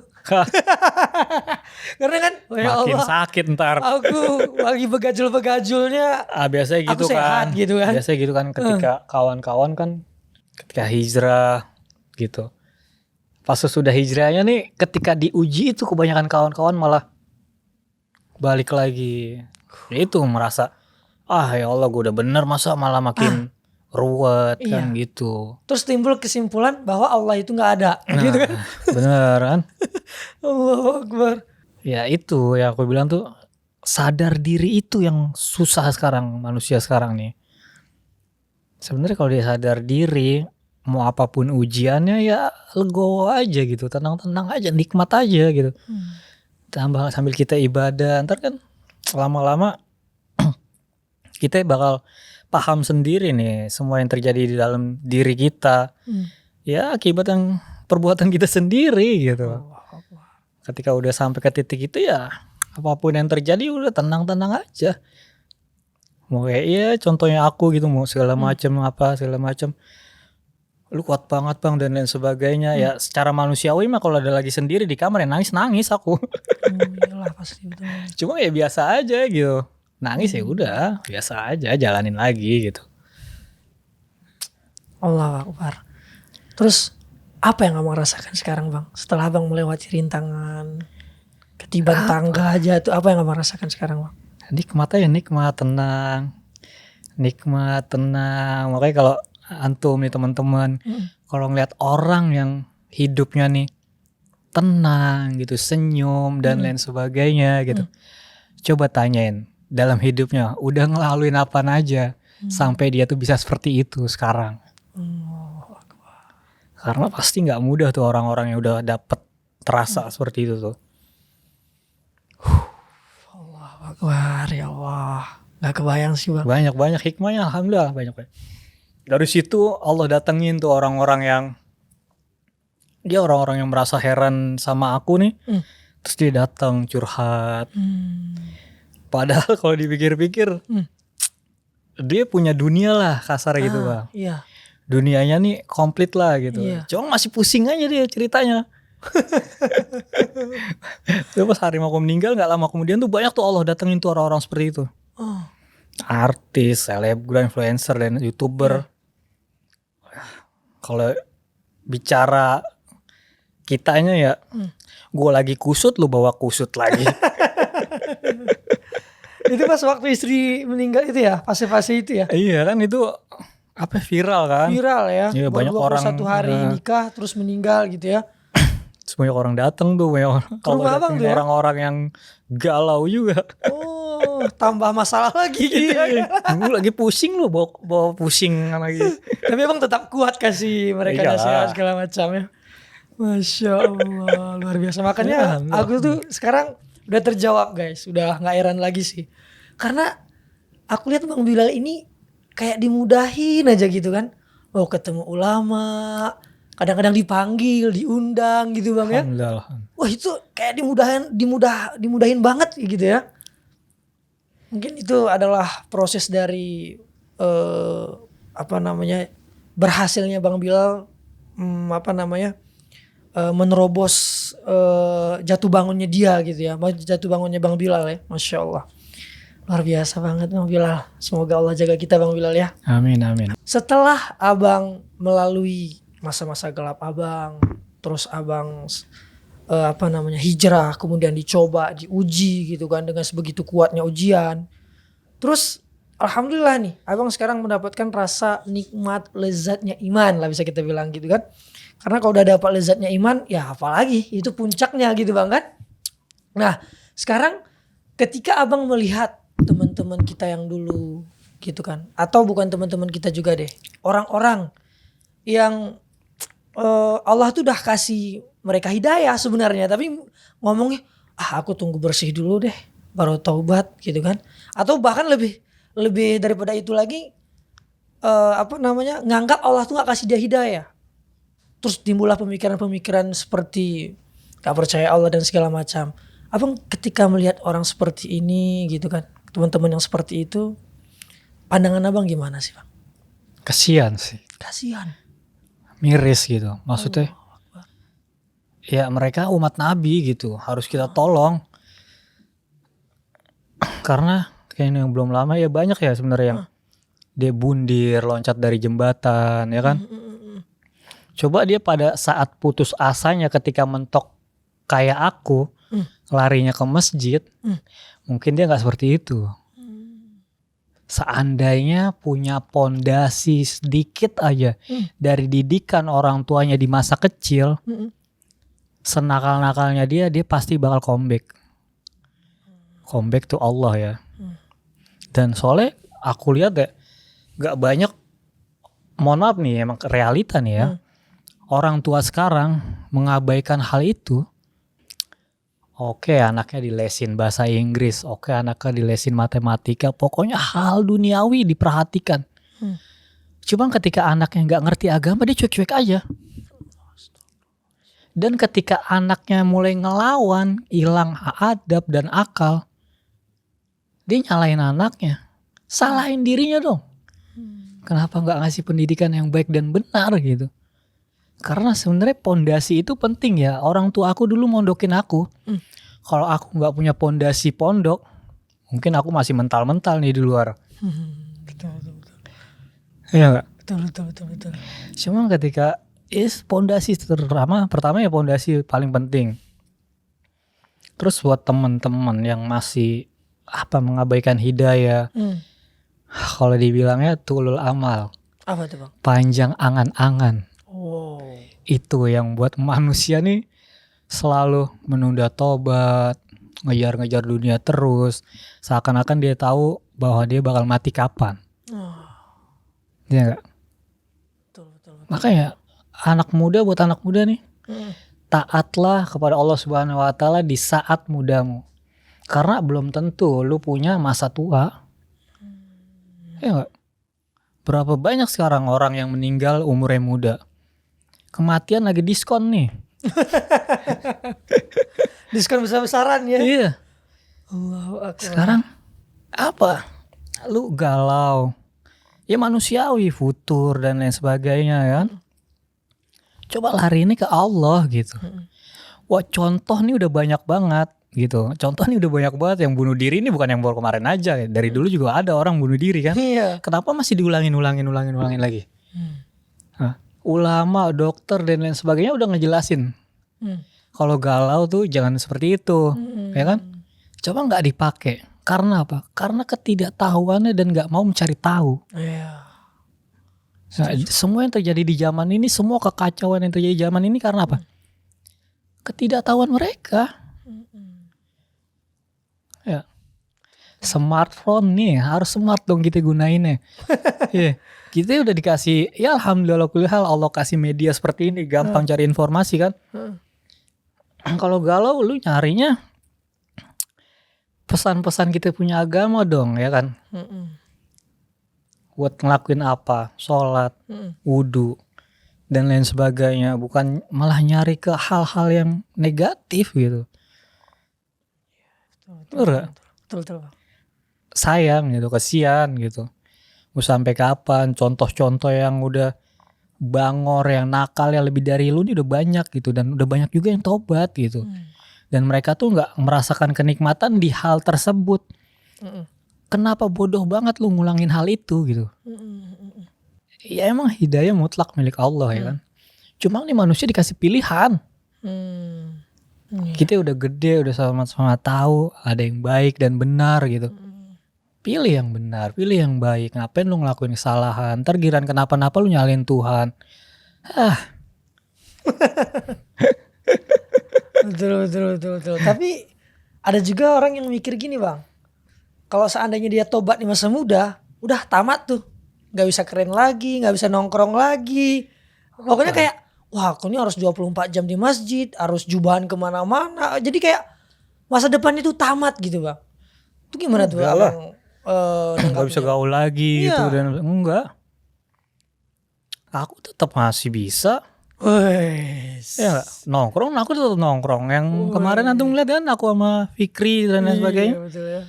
Karena kan ya Makin Allah, sakit ntar. aku lagi begajul-begajulnya Biasanya gitu aku sehat kan. gitu kan. Biasanya gitu kan ketika kawan-kawan kan ketika hijrah gitu. Pas sesudah hijrahnya nih, ketika diuji itu kebanyakan kawan-kawan malah balik lagi. Itu merasa ya Allah gue udah bener, masa malah makin ruwet kan gitu. Terus timbul kesimpulan bahwa Allah itu nggak ada gitu kan. Bener kan. Allahu Akbar. Ya itu ya aku bilang tuh, sadar diri itu yang susah sekarang manusia sekarang nih. Sebenarnya kalau dia sadar diri, mau apapun ujiannya ya legowo aja gitu, tenang-tenang aja, nikmat aja gitu. Tambah sambil kita ibadah, ntar kan lama-lama kita bakal paham sendiri nih semua yang terjadi di dalam diri kita. Ya akibat yang perbuatan kita sendiri gitu. Ketika udah sampai ke titik itu ya apapun yang terjadi udah tenang-tenang aja. Mau kayak contohnya aku gitu, mau segala macam. Lu kuat banget bang dan lain sebagainya. Ya secara manusiawi mah kalau ada lagi sendiri di kamar ya nangis aku. Iyalah pasti betul. Cuma ya biasa aja gitu. Nangis ya udah, biasa aja, jalanin lagi gitu. Allahu Akbar. Terus apa yang abang rasakan sekarang bang? Setelah abang melewati rintangan, ketiban tangga aja tuh, apa yang abang rasakan sekarang bang? Nikmat aja, nikmat, tenang. Makanya kalau antum nih teman-teman, kalau ngeliat orang yang hidupnya nih tenang gitu, senyum dan lain sebagainya gitu, coba tanyain dalam hidupnya udah ngelaluin apa aja sampai dia tuh bisa seperti itu sekarang. Karena pasti nggak mudah tuh orang-orang yang udah dapet terasa seperti itu tuh. Allahu Akbar, ya Allah. Gak kebayang sih bang. Banyak hikmahnya, alhamdulillah banyak. Dari situ Allah datengin tuh orang-orang yang merasa heran sama aku nih. Terus dia datang curhat. Padahal kalau dipikir-pikir dia punya dunia lah kasar gitu bang. Iya. Dunianya nih komplit lah gitu. Iya. Cuma masih pusing aja dia ceritanya. Terus pas hari mau meninggal gak lama kemudian tuh banyak tuh Allah datengin tuh orang-orang seperti itu. Artis, selebgram, influencer dan YouTuber. Kalau bicara kitanya ya, gue lagi kusut lu bawa kusut lagi. Itu pas waktu istri meninggal itu ya, fase-fase itu ya. Iya kan itu viral kan. Viral ya. Iya, banyak orang 21 hari nikah terus meninggal gitu ya. Banyak orang datang tuh, banyak kalau abang tuh ya? orang-orang yang galau juga. Oh, tambah masalah lagi gitu ya. Lu lagi pusing lu bawa pusing lagi. Tapi emang tetap kuat kasih mereka Iyalah. nasihat segala macam ya. Masya Allah, luar biasa. Makanya aku tuh sekarang udah terjawab guys, udah gak heran lagi sih. Karena aku lihat Bang Bilal ini kayak dimudahin aja gitu kan. Oh ketemu ulama, kadang-kadang dipanggil, diundang gitu bang ya. Alhamdulillah. Wah itu kayak dimudahin banget gitu ya. Mungkin itu adalah proses dari berhasilnya Bang Bilal menerobos jatuh bangunnya dia gitu ya. Jatuh bangunnya Bang Bilal ya. Masya Allah. Luar biasa banget Bang Bilal. Semoga Allah jaga kita Bang Bilal ya. Amin. Setelah abang melalui masa-masa gelap abang, terus abang hijrah, kemudian dicoba, diuji gitu kan dengan sebegitu kuatnya ujian. Terus alhamdulillah nih, abang sekarang mendapatkan rasa nikmat lezatnya iman lah bisa kita bilang gitu kan. Karena kalau udah dapat lezatnya iman, ya apalagi itu puncaknya gitu bang kan. Nah sekarang ketika abang melihat teman-teman kita yang dulu gitu kan. Atau bukan teman-teman kita juga deh, orang-orang yang Allah tuh udah kasih mereka hidayah sebenarnya, tapi ngomongnya aku tunggu bersih dulu deh baru taubat gitu kan. Atau bahkan lebih daripada itu lagi, nganggap Allah tuh gak kasih dia hidayah. Terus timbullah pemikiran-pemikiran seperti gak percaya Allah dan segala macam. Abang ketika melihat orang seperti ini gitu kan, teman-teman yang seperti itu, pandangan abang gimana sih bang? Kasian sih, Kasihan. miris gitu. Maksudnya ya mereka umat Nabi gitu, harus kita tolong. Karena kayak yang belum lama ya banyak ya sebenarnya yang dia bundir, loncat dari jembatan ya kan. Coba dia pada saat putus asanya ketika mentok kayak aku, larinya ke masjid, mungkin dia nggak seperti itu. Seandainya punya pondasi sedikit aja dari didikan orang tuanya di masa kecil, senakal-nakalnya dia pasti bakal comeback to Allah ya. Dan soalnya aku lihat ya gak banyak, mohon maaf nih emang realita nih ya, orang tua sekarang mengabaikan hal itu. Oke, anaknya dilesin bahasa Inggris, oke anaknya dilesin matematika, pokoknya hal duniawi diperhatikan. Cuman ketika anaknya gak ngerti agama, dia cuek-cuek aja. Dan ketika anaknya mulai ngelawan, hilang adab dan akal, dia nyalain anaknya, salahin dirinya dong. Kenapa gak ngasih pendidikan yang baik dan benar gitu? Karena sebenarnya pondasi itu penting ya. Orang tua aku dulu mondokin aku. Kalau aku gak punya pondasi pondok, mungkin aku masih mental-mental nih di luar. Betul. Iya gak? Betul. Cuma ketika pondasi pertama ya pondasi paling penting. Terus buat teman-teman yang masih mengabaikan hidayah, kalau dibilangnya tulul amal, Apa tuh bang? panjang angan-angan. Oh. Itu yang buat manusia nih selalu menunda tobat, ngejar-ngejar dunia terus, seakan-akan dia tahu bahwa dia bakal mati kapan. Iya gak? Betul. Makanya buat anak muda nih, taatlah kepada Allah Subhanahu wa taala di saat mudamu. Karena belum tentu lu punya masa tua. Ya gak? Berapa banyak sekarang orang yang meninggal umurnya muda. Kematian lagi diskon nih. Diskon besar-besaran ya. Iya. Allahu Akbar. Sekarang apa? Lu galau. Ya manusiawi, futur dan lain sebagainya kan. Coba lari ini ke Allah gitu. Wah, contoh nih udah banyak banget gitu. Contoh nih udah banyak banget yang bunuh diri ini, bukan yang baru kemarin aja. Dari dulu juga ada orang bunuh diri kan. Iya. Kenapa masih diulangin lagi? Nah, ulama, dokter dan lain sebagainya udah ngejelasin. Kalau galau tuh jangan seperti itu, ya kan? Coba nggak dipakai. Karena apa? Karena ketidaktahuannya dan nggak mau mencari tahu. Iya. Nah, semua yang terjadi di zaman ini, semua kekacauan yang terjadi di zaman ini karena apa? Ketidaktahuan mereka. Ya. Smartphone nih harus smart dong kita gunainnya. Yeah. Kita udah dikasih, ya alhamdulillah Allah kasih media seperti ini, gampang cari informasi kan. Kalau galau lu nyarinya pesan-pesan kita punya agama dong ya kan. Buat ngelakuin apa, sholat, wudu dan lain sebagainya, bukan malah nyari ke hal-hal yang negatif gitu. Betul. Sayang gitu, kasihan gitu. Mau sampai kapan? Contoh-contoh yang udah bangor, yang nakal, yang lebih dari lu ini udah banyak gitu, dan udah banyak juga yang tobat gitu. Dan mereka tuh nggak merasakan kenikmatan di hal tersebut. Kenapa bodoh banget lu ngulangin hal itu gitu? Ya emang hidayah mutlak milik Allah ya kan. Cuma nih manusia dikasih pilihan. Kita udah gede, udah sama-sama tahu ada yang baik dan benar gitu. Pilih yang benar, pilih yang baik. Ngapain lu ngelakuin kesalahan? Ntar giran kenapa-napa lu nyalain Tuhan. Betul. Tapi ada juga orang yang mikir gini bang. Kalau seandainya dia tobat di masa muda, udah tamat tuh. Gak bisa keren lagi, gak bisa nongkrong lagi. Pokoknya kayak, wah aku ini harus 24 jam di masjid, harus jubahan kemana-mana. Jadi kayak masa depan itu tamat gitu bang. Itu gimana tuh Enggak lah. abang Gak bisa gaul lagi gitu. Iya. Dan enggak. Aku tetap masih bisa. Wes. Ya gak? Nongkrong aku tetap nongkrong. Yang kemarin antum ngeliat kan aku sama Fikri dan lain sebagainya. Iya, betul ya.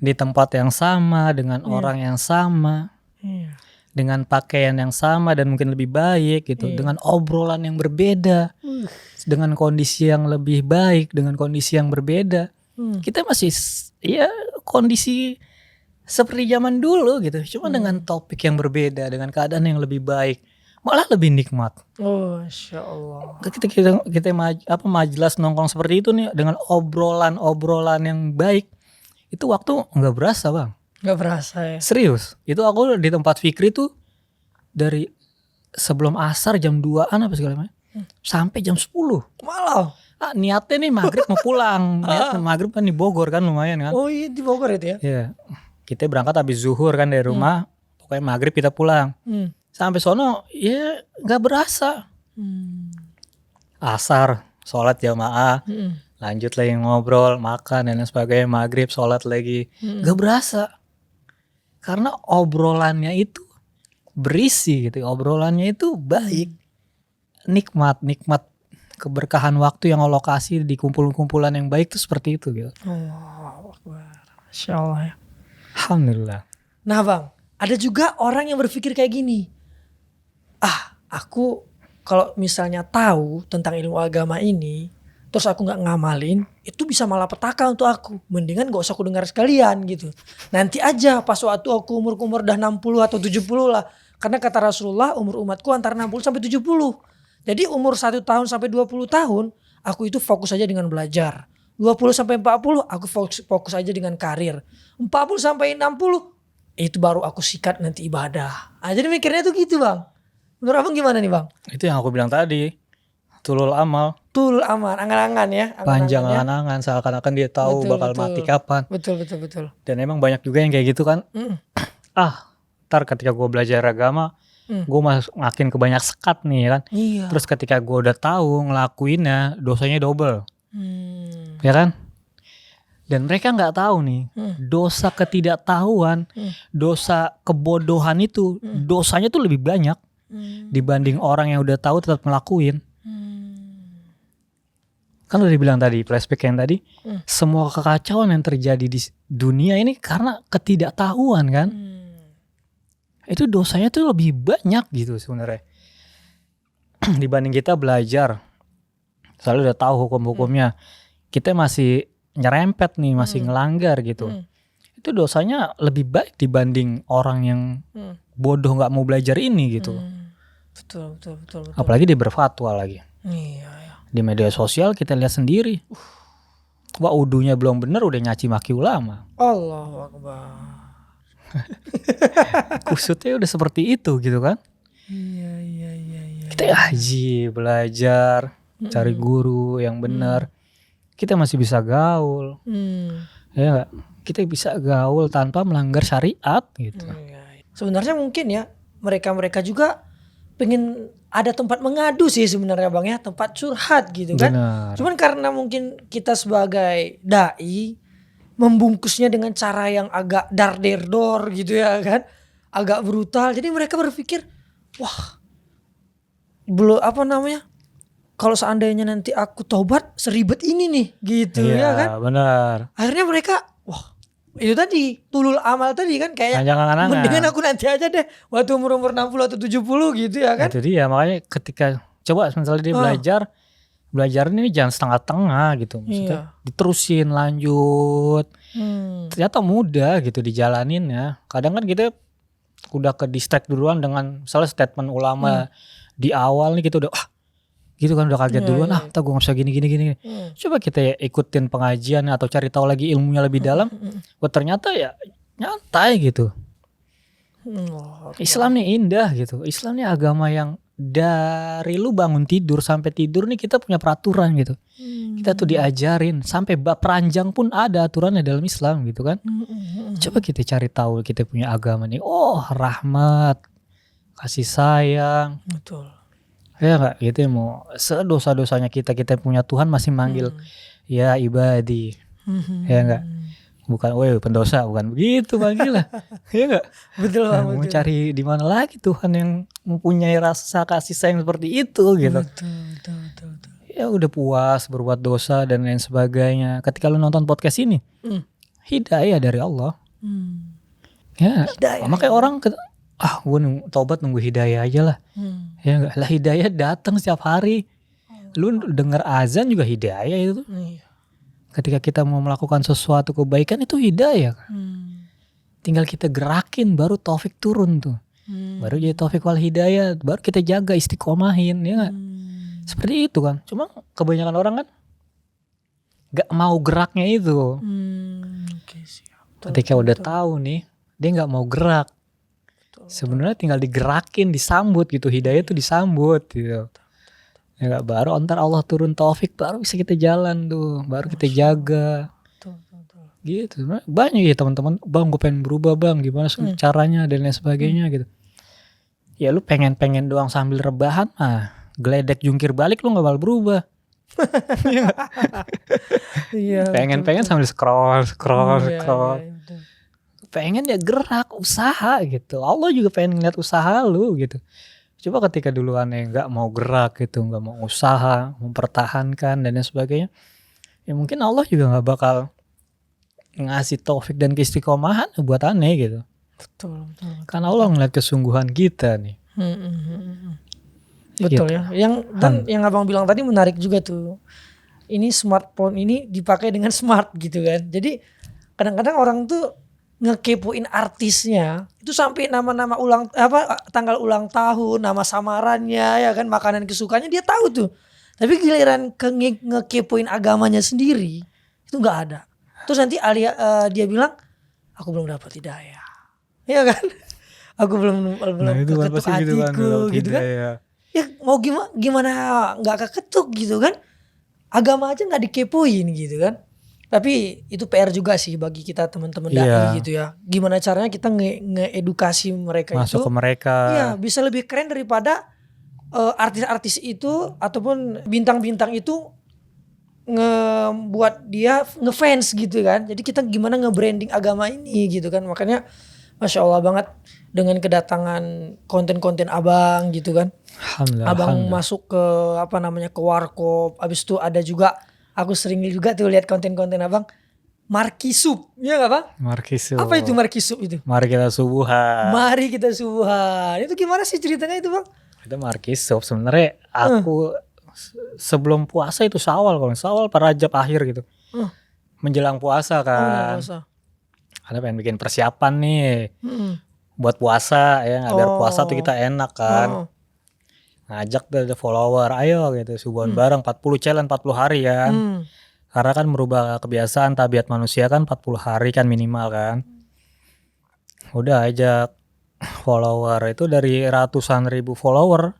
Di tempat yang sama, dengan orang yang sama, Iya. dengan pakaian yang sama dan mungkin lebih baik gitu, dengan obrolan yang berbeda, dengan kondisi yang lebih baik, dengan kondisi yang berbeda. Kita masih ya kondisi seperti zaman dulu gitu, cuma dengan topik yang berbeda, dengan keadaan yang lebih baik, malah lebih nikmat. Oh, Masya Allah. Kita majelis nongkrong seperti itu nih, dengan obrolan yang baik, itu waktu nggak berasa bang. Gak berasa ya. Serius, itu aku di tempat Fikri tuh dari sebelum asar jam 2-an apa segala macam sampai jam 10. Malah. Niatnya nih maghrib mau pulang. Niatnya maghrib kan di Bogor kan lumayan kan. Oh iya di Bogor itu ya. Iya. Kita berangkat habis zuhur kan dari rumah. Pokoknya maghrib kita pulang. Sampai sono ya nggak berasa. Asar, sholat jamaah, lanjut lagi ngobrol, makan dan lain sebagainya. Maghrib, sholat lagi, nggak berasa. Karena obrolannya itu berisi gitu, obrolannya itu baik, nikmat keberkahan waktu yang Allah kasih di kumpulan yang baik tuh seperti itu gitu. Oh, Masya Allah ya. Alhamdulillah. Nah bang, ada juga orang yang berpikir kayak gini. Aku kalau misalnya tahu tentang ilmu agama ini, terus aku nggak ngamalin, itu bisa malah petaka untuk aku. Mendingan gak usah aku dengar sekalian gitu. Nanti aja pas waktu aku umur dah 60 atau 70 lah. Karena kata Rasulullah umur umatku antara 60 sampai 70. Jadi umur 1 tahun sampai 20 tahun, aku itu fokus aja dengan belajar. 20 sampai 40 aku fokus aja dengan karir. 40 sampai 60 itu baru aku sikat nanti ibadah. Jadi mikirnya tuh gitu bang. Menurut abang gimana nih bang? Itu yang aku bilang tadi, tulul amal, Tul aman, angan-angan ya. panjang angan-angan, seakan-akan dia tahu Betul, bakal betul. mati kapan. Betul. Dan emang banyak juga yang kayak gitu kan. Ntar ketika gue belajar agama, gue makin kebanyak sekat nih kan. Iya. Terus ketika gue udah tahu ngelakuinnya, dosanya double, ya kan? Dan mereka nggak tahu nih, dosa ketidaktahuan, dosa kebodohan itu, dosanya tuh lebih banyak dibanding orang yang udah tahu tetap ngelakuin. Kan udah dibilang tadi, flashback yang tadi, semua kekacauan yang terjadi di dunia ini karena ketidaktahuan kan. Itu dosanya tuh lebih banyak gitu sebenarnya. Dibanding kita belajar, selalu udah tahu hukum-hukumnya, kita masih nyerempet nih, masih ngelanggar gitu. Itu dosanya lebih baik dibanding orang yang bodoh nggak mau belajar ini gitu. Betul. Apalagi dia berfatwa lagi. Iya. Di media sosial kita lihat sendiri. Wah, udunya belum bener udah nyaci maki ulama. Allahu Akbar. Kusutnya udah seperti itu gitu kan. Iya. Kita haji, belajar, cari guru yang benar. Kita masih bisa gaul. Ya enggak? Kita bisa gaul tanpa melanggar syariat gitu. Sebenarnya mungkin ya mereka juga pengen ada tempat mengadu sih sebenarnya bang ya, tempat curhat gitu kan. Benar. Cuman karena mungkin kita sebagai dai membungkusnya dengan cara yang agak dar-der-dor gitu ya kan, agak brutal. Jadi mereka berpikir, wah, belum kalau seandainya nanti aku taubat seribet ini nih gitu ya kan. Benar. Akhirnya mereka, wah, itu tadi tulul amal tadi kan kayak Jangan mendingan aku nanti aja deh waktu umur 60 atau 70 gitu ya kan. Itu dia, makanya ketika coba misalnya dia belajar ini jangan setengah-tengah gitu, maksudnya diterusin lanjut. Ternyata mudah gitu dijalaninnya. Kadang kan kita udah ke distract duluan dengan misalnya statement ulama di awal nih, kita udah gitu kan, udah kaget duluan, tak gue gak bisa gini. Coba kita ikutin pengajian atau cari tahu lagi ilmunya lebih dalam, ternyata ya nyantai gitu. Islam nih indah gitu, Islam nih agama yang dari lu bangun tidur sampai tidur nih kita punya peraturan gitu. Kita tuh diajarin sampai bab ranjang pun ada aturannya dalam Islam gitu kan. Coba kita cari tahu kita punya agama nih. Oh, rahmat, kasih sayang. Betul. Ya enggak gitu ya, mau sedosa-dosanya kita punya Tuhan masih manggil ya ibadi. Ya enggak? Bukan woi pendosa, bukan begitu manggil lah. Ya enggak? Betul Nah, Bang, mau betul. cari di mana lagi Tuhan yang mempunyai rasa kasih sayang seperti itu gitu. Betul. Ya udah puas berbuat dosa dan lain sebagainya. Ketika lu nonton podcast ini, hidayah dari Allah. Ya, Hidayah, makanya orang gue tobat nunggu hidayah aja lah. Ya enggak lah, hidayah datang setiap hari. Lu dengar azan juga hidayah itu. Iya. Ketika kita mau melakukan sesuatu kebaikan itu hidayah. Tinggal kita gerakin baru taufik turun tuh. Baru jadi taufik wal hidayah, baru kita jaga istiqomahin, ya enggak? Seperti itu kan. Cuma kebanyakan orang kan gak mau geraknya itu. Oke, siap. Ketika udah tahu nih, dia gak mau gerak. Sebenarnya tinggal digerakin, disambut gitu. Hidayah itu disambut gitu. Ya gak, baru ntar Allah turun taufik, baru bisa kita jalan tuh, baru kita jaga. Betul. Gitu. Banyak ya teman-teman, bang gue pengen berubah bang, gimana caranya dan lain sebagainya gitu. Ya lu pengen doang sambil rebahan geledek jungkir balik lu gak bakal berubah. Iya. Pengen sambil scroll. Iya, betul. Pengen ya gerak, usaha gitu. Allah juga pengen ngeliat usaha lu gitu. Coba ketika duluannya gak mau gerak gitu, gak mau usaha, mempertahankan dan lain sebagainya, ya mungkin Allah juga gak bakal ngasih taufik dan keistiqomahan buat aneh gitu. Betul. Karena Allah ngeliat kesungguhan kita nih. Betul Gitu. ya. Yang abang bilang tadi menarik juga tuh. Ini smartphone ini dipakai dengan smart gitu kan. Jadi kadang-kadang orang tuh ngekepoin artisnya itu sampai nama-nama tanggal ulang tahun, nama samarannya ya kan, makanan kesukaannya dia tahu tuh. Tapi giliran ngekepoin agamanya sendiri itu nggak ada. Terus nanti dia bilang aku belum dapat hidayah. Ya kan? Aku belum keketuk hatiku gitu kan. Ya mau gimana nggak keketuk gitu kan. Agama aja nggak dikepoin gitu kan. Tapi itu PR juga sih bagi kita teman-teman dai gitu ya. Gimana caranya kita ngeedukasi mereka masuk itu. ke mereka. Iya, bisa lebih keren daripada artis-artis itu ataupun bintang-bintang itu ngebuat dia ngefans gitu kan. Jadi kita gimana nge-branding agama ini gitu kan. Makanya Masya Allah banget dengan kedatangan konten-konten abang gitu kan. Abang masuk ke ke warkop. Abis itu ada juga, aku sering juga tuh lihat konten-konten abang Markisup, ya gak bang? Markisup. Apa itu Markisup itu? Mari kita subuhan. Itu gimana sih ceritanya itu bang? Itu Markisup sebenarnya aku sebelum puasa itu Syawal, kalau Syawal Rajab akhir gitu. Menjelang puasa kan. Ada pengen bikin persiapan nih buat puasa ya, biar puasa tuh kita enak kan. Ngajak deh follower, ayo gitu subuhan bareng 40 challenge 40 hari kan. Karena kan merubah kebiasaan tabiat manusia kan 40 hari kan minimal kan. Udah ajak follower itu dari ratusan ribu follower.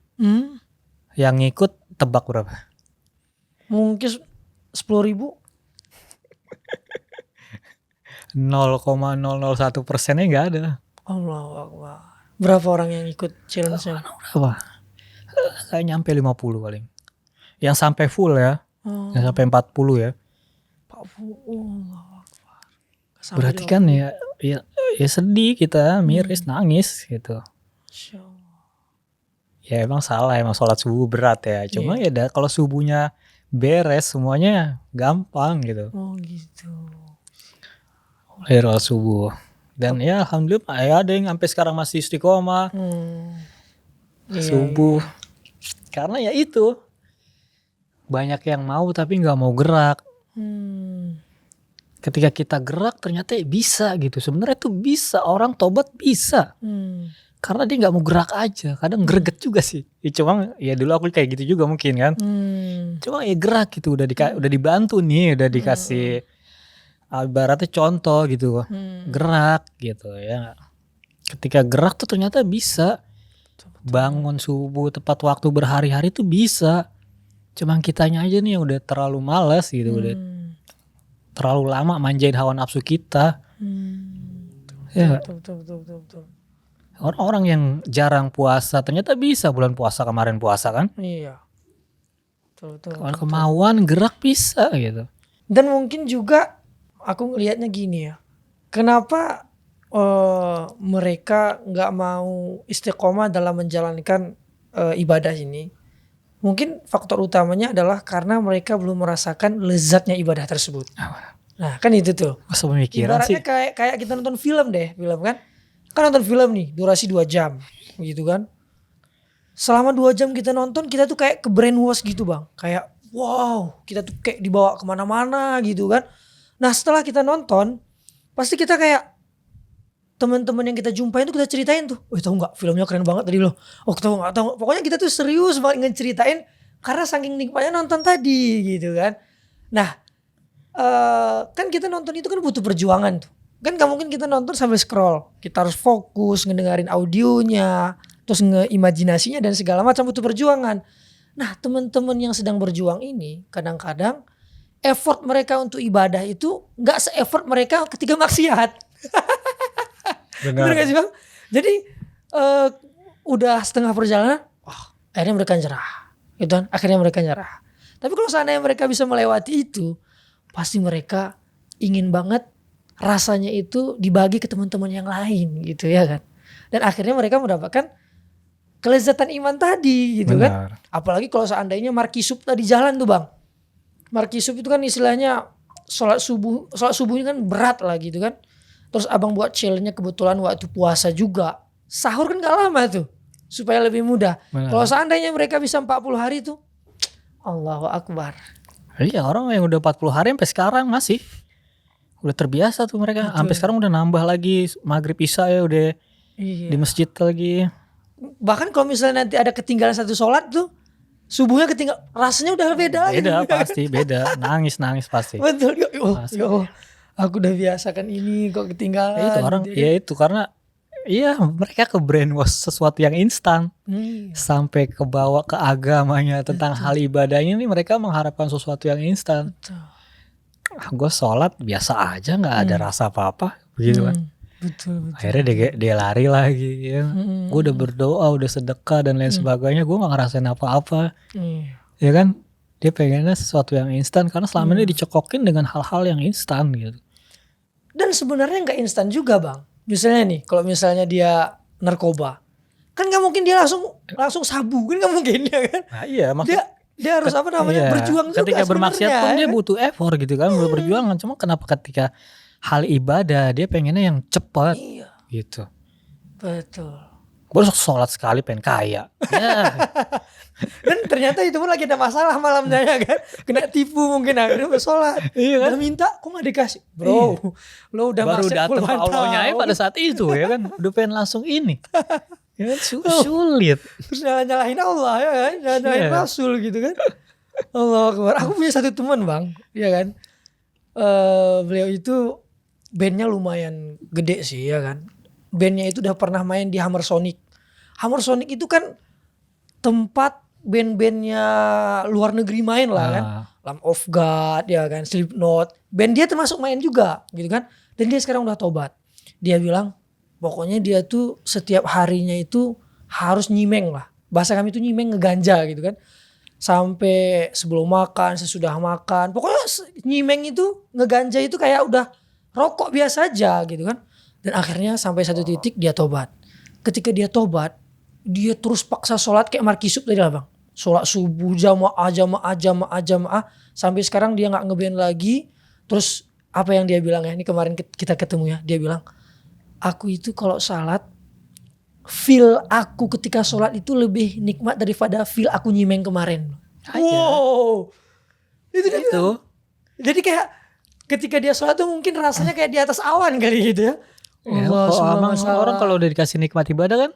Yang ngikut tebak berapa? Mungkin 10.000. 0,001%-nya nggak ada. Allahu Akbar. Berapa orang yang ikut challenge-nya? Berapa? Kayak nyampe 50 paling. Yang sampai full ya. Yang sampai 40 ya. 40. Berarti kan ya sedih kita, miris, nangis gitu. Ya emang salah, emang sholat subuh berat ya. Cuma ya kalau subuhnya beres semuanya gampang gitu. Oh gitu. Sholat subuh. Dan ya alhamdulillah ya ada yang sampai sekarang masih istiqomah. Subuh. Karena ya itu banyak yang mau tapi nggak mau gerak. Ketika kita gerak ternyata bisa gitu. Sebenarnya tuh bisa, orang tobat bisa. Karena dia nggak mau gerak aja. Kadang greget juga sih. Ya, cuma ya dulu aku kayak gitu juga mungkin kan. Cuma ya gerak gitu, udah dibantu nih, udah dikasih ibaratnya contoh gitu. Gerak gitu ya. Ketika gerak tuh ternyata bisa. bangun subuh tepat waktu berhari-hari tuh bisa. Cuman kitanya aja nih yang udah terlalu malas gitu, udah terlalu lama manjain hawa nafsu kita. Ya. Betul. Orang-orang yang jarang puasa ternyata bisa bulan puasa kemarin puasa kan. Iya. Betul. Kalau kemauan gerak bisa gitu. Dan mungkin juga aku ngelihatnya gini ya. Kenapa mereka nggak mau istiqomah dalam menjalankan ibadah ini? Mungkin faktor utamanya adalah karena mereka belum merasakan lezatnya ibadah tersebut. Nah kan itu tuh. Masa pemikiran sih. Ibaratnya kayak kita nonton film kan. Kan nonton film nih durasi 2 jam gitu kan. Selama 2 jam kita nonton kita tuh kayak ke brainwash gitu bang. Kayak wow kita tuh kayak dibawa kemana-mana gitu kan. Nah setelah kita nonton pasti kita kayak teman-teman yang kita jumpain tuh kita ceritain tuh. Tahu nggak filmnya keren banget tadi loh. Tahu nggak. Pokoknya kita tuh serius banget ngeceritain karena saking nikmatnya nonton tadi gitu kan. Nah kan kita nonton itu kan butuh perjuangan tuh. Kan gak mungkin kita nonton sambil scroll. Kita harus fokus ngedengerin audionya, terus ngeimajinasinya dan segala macam butuh perjuangan. Nah teman-teman yang sedang berjuang ini kadang-kadang effort mereka untuk ibadah itu gak se-effort mereka ketika maksiat. Bener gak sih bang? Jadi udah setengah perjalanan, akhirnya mereka nyerah. Gitu kan? Akhirnya mereka nyerah. Tapi kalau seandainya mereka bisa melewati itu, pasti mereka ingin banget rasanya itu dibagi ke teman-teman yang lain gitu ya kan. Dan akhirnya mereka mendapatkan kelezatan iman tadi gitu kan. Apalagi kalau seandainya markisub tadi jalan tuh bang. Markisub itu kan istilahnya sholat subuhnya kan berat lah gitu kan. Terus abang buat chillnya kebetulan waktu puasa juga. Sahur kan gak lama tuh. Supaya lebih mudah. Kalau seandainya mereka bisa 40 hari tuh. Allahu Akbar. Iya orang yang udah 40 hari sampai sekarang masih. Udah terbiasa tuh mereka. Sampai sekarang udah nambah lagi maghrib isya ya udah di masjid lagi. Bahkan kalau misalnya nanti ada ketinggalan satu sholat tuh. Subuhnya ketinggalan. Rasanya udah beda lagi. Beda pasti beda. Nangis pasti. Betul. Ya Allah. Aku udah biasakan ini kok ketinggalan. Ya itu orang gitu. Ya itu karena iya mereka ke brainwash sesuatu yang instan. Sampai ke bawa ke agamanya tentang hal ibadahnya nih mereka mengharapkan sesuatu yang instan. Gue sholat biasa aja gak ada rasa apa-apa begitu kan. Betul. Akhirnya dia lari lagi ya. Gue udah berdoa, udah sedekah dan lain sebagainya. Gue gak ngerasain apa-apa. Ya kan. Dia pengennya sesuatu yang instan. Karena selama ini dicekokin dengan hal-hal yang instan gitu. Dan sebenarnya gak instan juga bang. Misalnya nih kalau misalnya dia narkoba. Kan gak mungkin dia langsung sabu. Kan gak mungkin ya kan. Nah iya maksudnya. Dia harus berjuang juga. Ketika bermaksiat pun dia butuh effort gitu kan, butuh perjuangan. Cuma kenapa ketika hal ibadah dia pengennya yang cepat gitu. Betul. Gue sholat sekali pengen kaya. Ya. Dan ternyata itu pun lagi ada masalah malamnya ya kan. Kena tipu mungkin akhirnya bersolat. Iya kan? Udah minta kok gak dikasih. Bro lo udah baru datang ke Allahnya pada saat itu ya kan. Udah pengen langsung ini. Ya kan sulit. Terus nyalahin Allah ya kan. Nyalahin Rasul gitu kan. Allah Akbar. Aku punya satu teman bang. Ya kan. Beliau itu bandnya lumayan gede sih ya kan. Bandnya itu udah pernah main di Hammer Sonic. Hammer Sonic itu kan tempat band-bandnya luar negeri main lah kan. Lamb of God ya kan. Slipknot. Band dia termasuk main juga gitu kan. Dan dia sekarang udah tobat. Dia bilang pokoknya dia tuh setiap harinya itu harus nyimeng lah. Bahasa kami itu nyimeng ngeganja gitu kan. Sampai sebelum makan, sesudah makan. Pokoknya nyimeng itu ngeganja itu kayak udah rokok biasa aja gitu kan. Dan akhirnya sampai satu titik dia tobat. Ketika dia tobat, dia terus paksa sholat kayak markisub tadi lah bang. Sholat subuh jamaah. Sampai sekarang dia gak ngeband lagi. Terus apa yang dia bilang ya, ini kemarin kita ketemu ya. Dia bilang, aku itu kalau salat, feel aku ketika sholat itu lebih nikmat daripada feel aku nyimeng kemarin. Wow. Itu dia bilang. Jadi kayak ketika dia sholat tuh mungkin rasanya kayak di atas awan kali gitu ya. Orang kalau udah dikasih nikmat ibadah kan.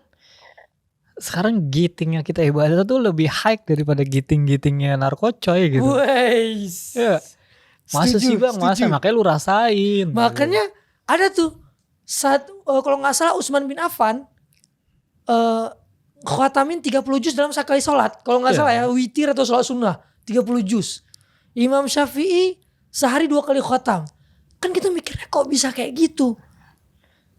Sekarang gitingnya kita ibadah tuh lebih high daripada giting-gitingnya narkocoy gitu. Weiss. Ya. Masa sih bang, masa makanya lu rasain. Makanya ada tuh saat kalau nggak salah Utsman bin Affan khatamin 30 juz dalam sekali sholat. Kalau gak salah ya, witir atau sholat sunnah 30 juz. Imam Syafi'i sehari 2 kali khatam. Kan kita mikirnya kok bisa kayak gitu.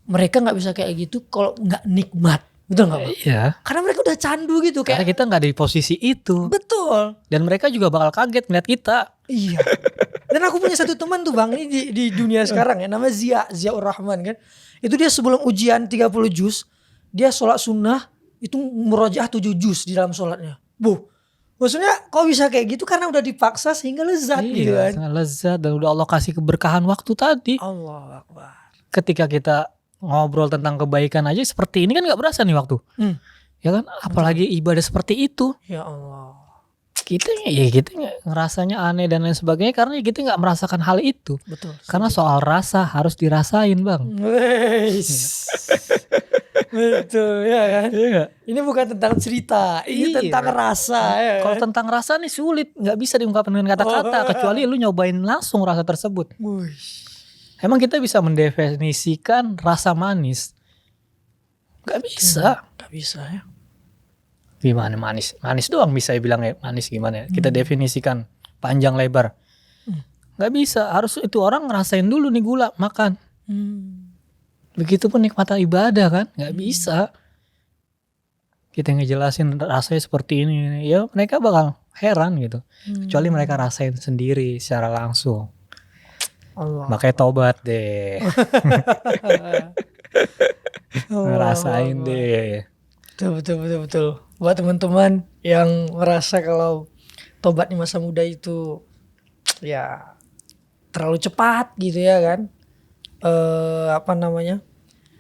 Mereka gak bisa kayak gitu kalau gak nikmat. Betul gak Bang? Iya. Karena mereka udah candu gitu Karena kayak. kita nggak di posisi itu. Betul. Dan mereka juga bakal kaget melihat kita. Iya. Dan aku punya satu teman tuh Bang, ini di dunia sekarang ya, namanya Ziaur Rahman kan. Itu dia sebelum ujian 30 juz, dia sholat sunnah itu murojaah 7 juz di dalam sholatnya. Maksudnya kok bisa kayak gitu karena udah dipaksa sehingga lezat gitu kan. Sangat lezat dan udah Allah kasih keberkahan waktu tadi. Allahu Akbar. Ketika kita ngobrol tentang kebaikan aja seperti ini kan nggak berasa nih waktu. Ya kan, apalagi ibadah seperti itu. Ya Allah. Kita ngerasanya aneh dan lain sebagainya karena kita nggak merasakan hal itu. Betul. Karena soal rasa harus dirasain Bang. Betul ya kan. Iya. Ini bukan tentang cerita, ini Iya. tentang rasa ya. Kalau tentang rasa nih sulit, nggak bisa diungkapkan dengan kata-kata kecuali lu nyobain langsung rasa tersebut. Emang kita bisa mendefinisikan rasa manis? Gak bisa. Gak bisa ya. Gimana manis? Manis doang bisa bilang ya manis gimana ya? Kita definisikan panjang lebar. Gak bisa. Harus itu orang ngerasain dulu nih gula makan. Begitupun nikmat ibadah kan? Gak bisa. Kita ngejelasin rasanya seperti ini. Ya mereka bakal heran gitu. Kecuali mereka rasain sendiri secara langsung. Allah. Makanya tobat deh. Ngerasain deh. Betul. Buat teman-teman yang merasa kalau tobat di masa muda itu ya terlalu cepat gitu ya kan.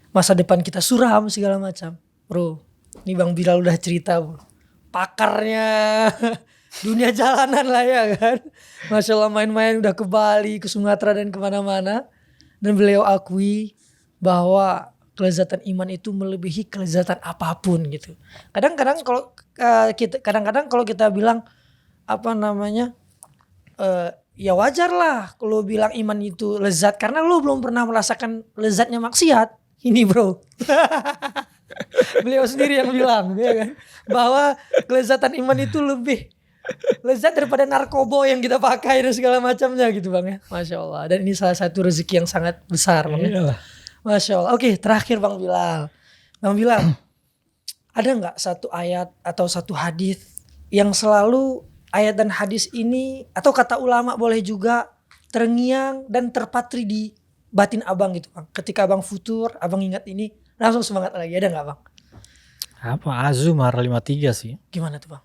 Masa depan kita suram segala macam. Bro, ini Bang Bilal udah cerita bro. Pakarnya dunia jalanan lah ya kan. Masya Allah main-main udah ke Bali, ke Sumatera dan kemana-mana. Dan beliau akui bahwa kelezatan iman itu melebihi kelezatan apapun gitu. Kadang-kadang kalau kita bilang ya wajar lah kalau bilang iman itu lezat karena lo belum pernah merasakan lezatnya maksiat. Ini bro. Beliau sendiri yang bilang ya kan, bahwa kelezatan iman itu lebih lezat daripada narkoba yang kita pakai dan segala macamnya gitu Bang ya. Masya Allah. Dan ini salah satu rezeki yang sangat besar Bang ya. Masya Allah. Oke, terakhir Bang Bilal. Bang Bilal, ada gak satu ayat atau satu hadis yang selalu ayat dan hadis ini atau kata ulama boleh juga terngiang dan terpatri di batin abang gitu Bang. Ketika abang futur, abang ingat ini langsung semangat lagi. Ada gak Bang? Apa Az-Zumar 53 sih? Gimana tuh Bang?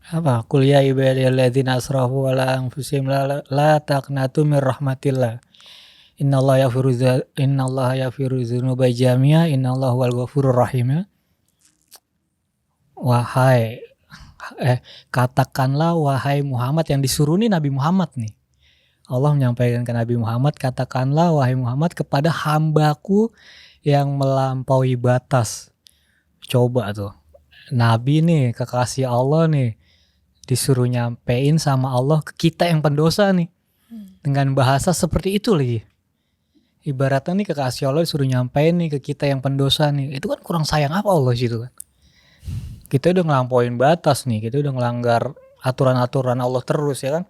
Apa? Qul ya ibadiyalladzina asrafu ala anfusihim la taqnatu mir rahmatillah. Innallaha yaghfiru dzunuba jami'a innallaha huwal ghafurur rahim. Katakanlah wahai Muhammad, yang disuruh nih Nabi Muhammad nih. Allah menyampaikan ke Nabi Muhammad, katakanlah wahai Muhammad kepada hambaku yang melampaui batas. Coba tuh. Nabi nih, kekasih Allah nih, disuruh nyampein sama Allah ke kita yang pendosa nih. Dengan bahasa seperti itu lagi. Ibaratnya nih kekasih Allah disuruh nyampein nih ke kita yang pendosa nih. Itu kan kurang sayang apa Allah situ kan. Kita udah ngelampauin batas nih. Kita udah ngelanggar aturan-aturan Allah terus ya kan.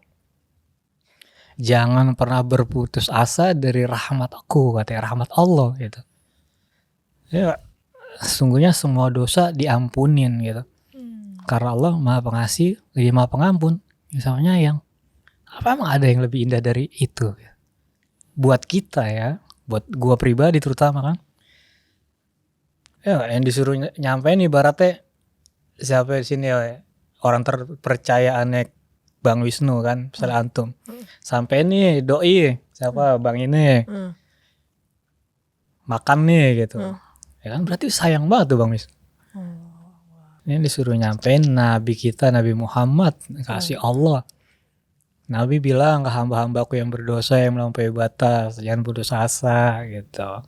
Jangan pernah berputus asa dari rahmat aku, katanya, rahmat Allah gitu. Ya, sesungguhnya semua dosa diampunin gitu. Karena Allah Maha Pengasih, lagi Maha Pengampun, misalnya yang apa emang ada yang lebih indah dari itu? Buat kita ya, buat gua pribadi terutama kan. Ya, yang disuruh nyampein ibaratnya siapa di sini ya, orang terpercayaannya Bang Wisnu kan, misalnya antum. Sampai nih doi, siapa Bang ini. Makan nih gitu. Ya kan berarti sayang banget tuh Bang Wisnu. Ini disuruh nyampein Nabi kita, Nabi Muhammad, kasih Allah. Nabi bilang ke hamba-hambaku yang berdosa, yang melampaui batas, jangan putus asa gitu.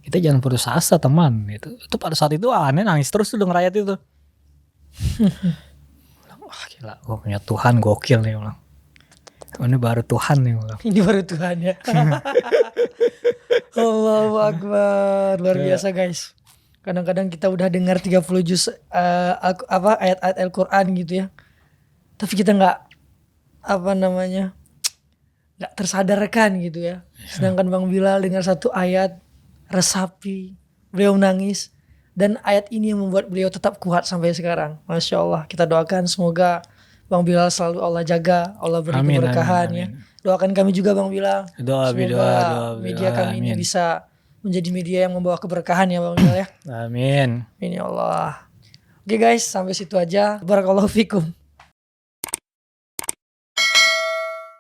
Kita jangan putus asa teman gitu. Itu pada saat itu aneh nangis terus tuh denger ayat itu. Wah gila, gue punya Tuhan gokil nih ulang. Ini baru Tuhan nih ulang. Ini baru Tuhan ya. Allahu Akbar, luar biasa guys. Kadang-kadang kita udah dengar 30 juz ayat-ayat Al-Quran gitu ya. Tapi kita nggak nggak tersadarkan gitu ya. Sedangkan Bang Bilal dengar satu ayat resapi, beliau nangis, dan ayat ini yang membuat beliau tetap kuat sampai sekarang. Masya Allah, kita doakan semoga Bang Bilal selalu Allah jaga, Allah beri keberkahan ya. Doakan kami juga Bang Bilal. Semoga media kami ini bisa menjadi media yang membawa keberkahan ya Bang Bilal ya. Amin. Amin ya Allah. Oke guys, sampai situ aja. Barakallahu fikum.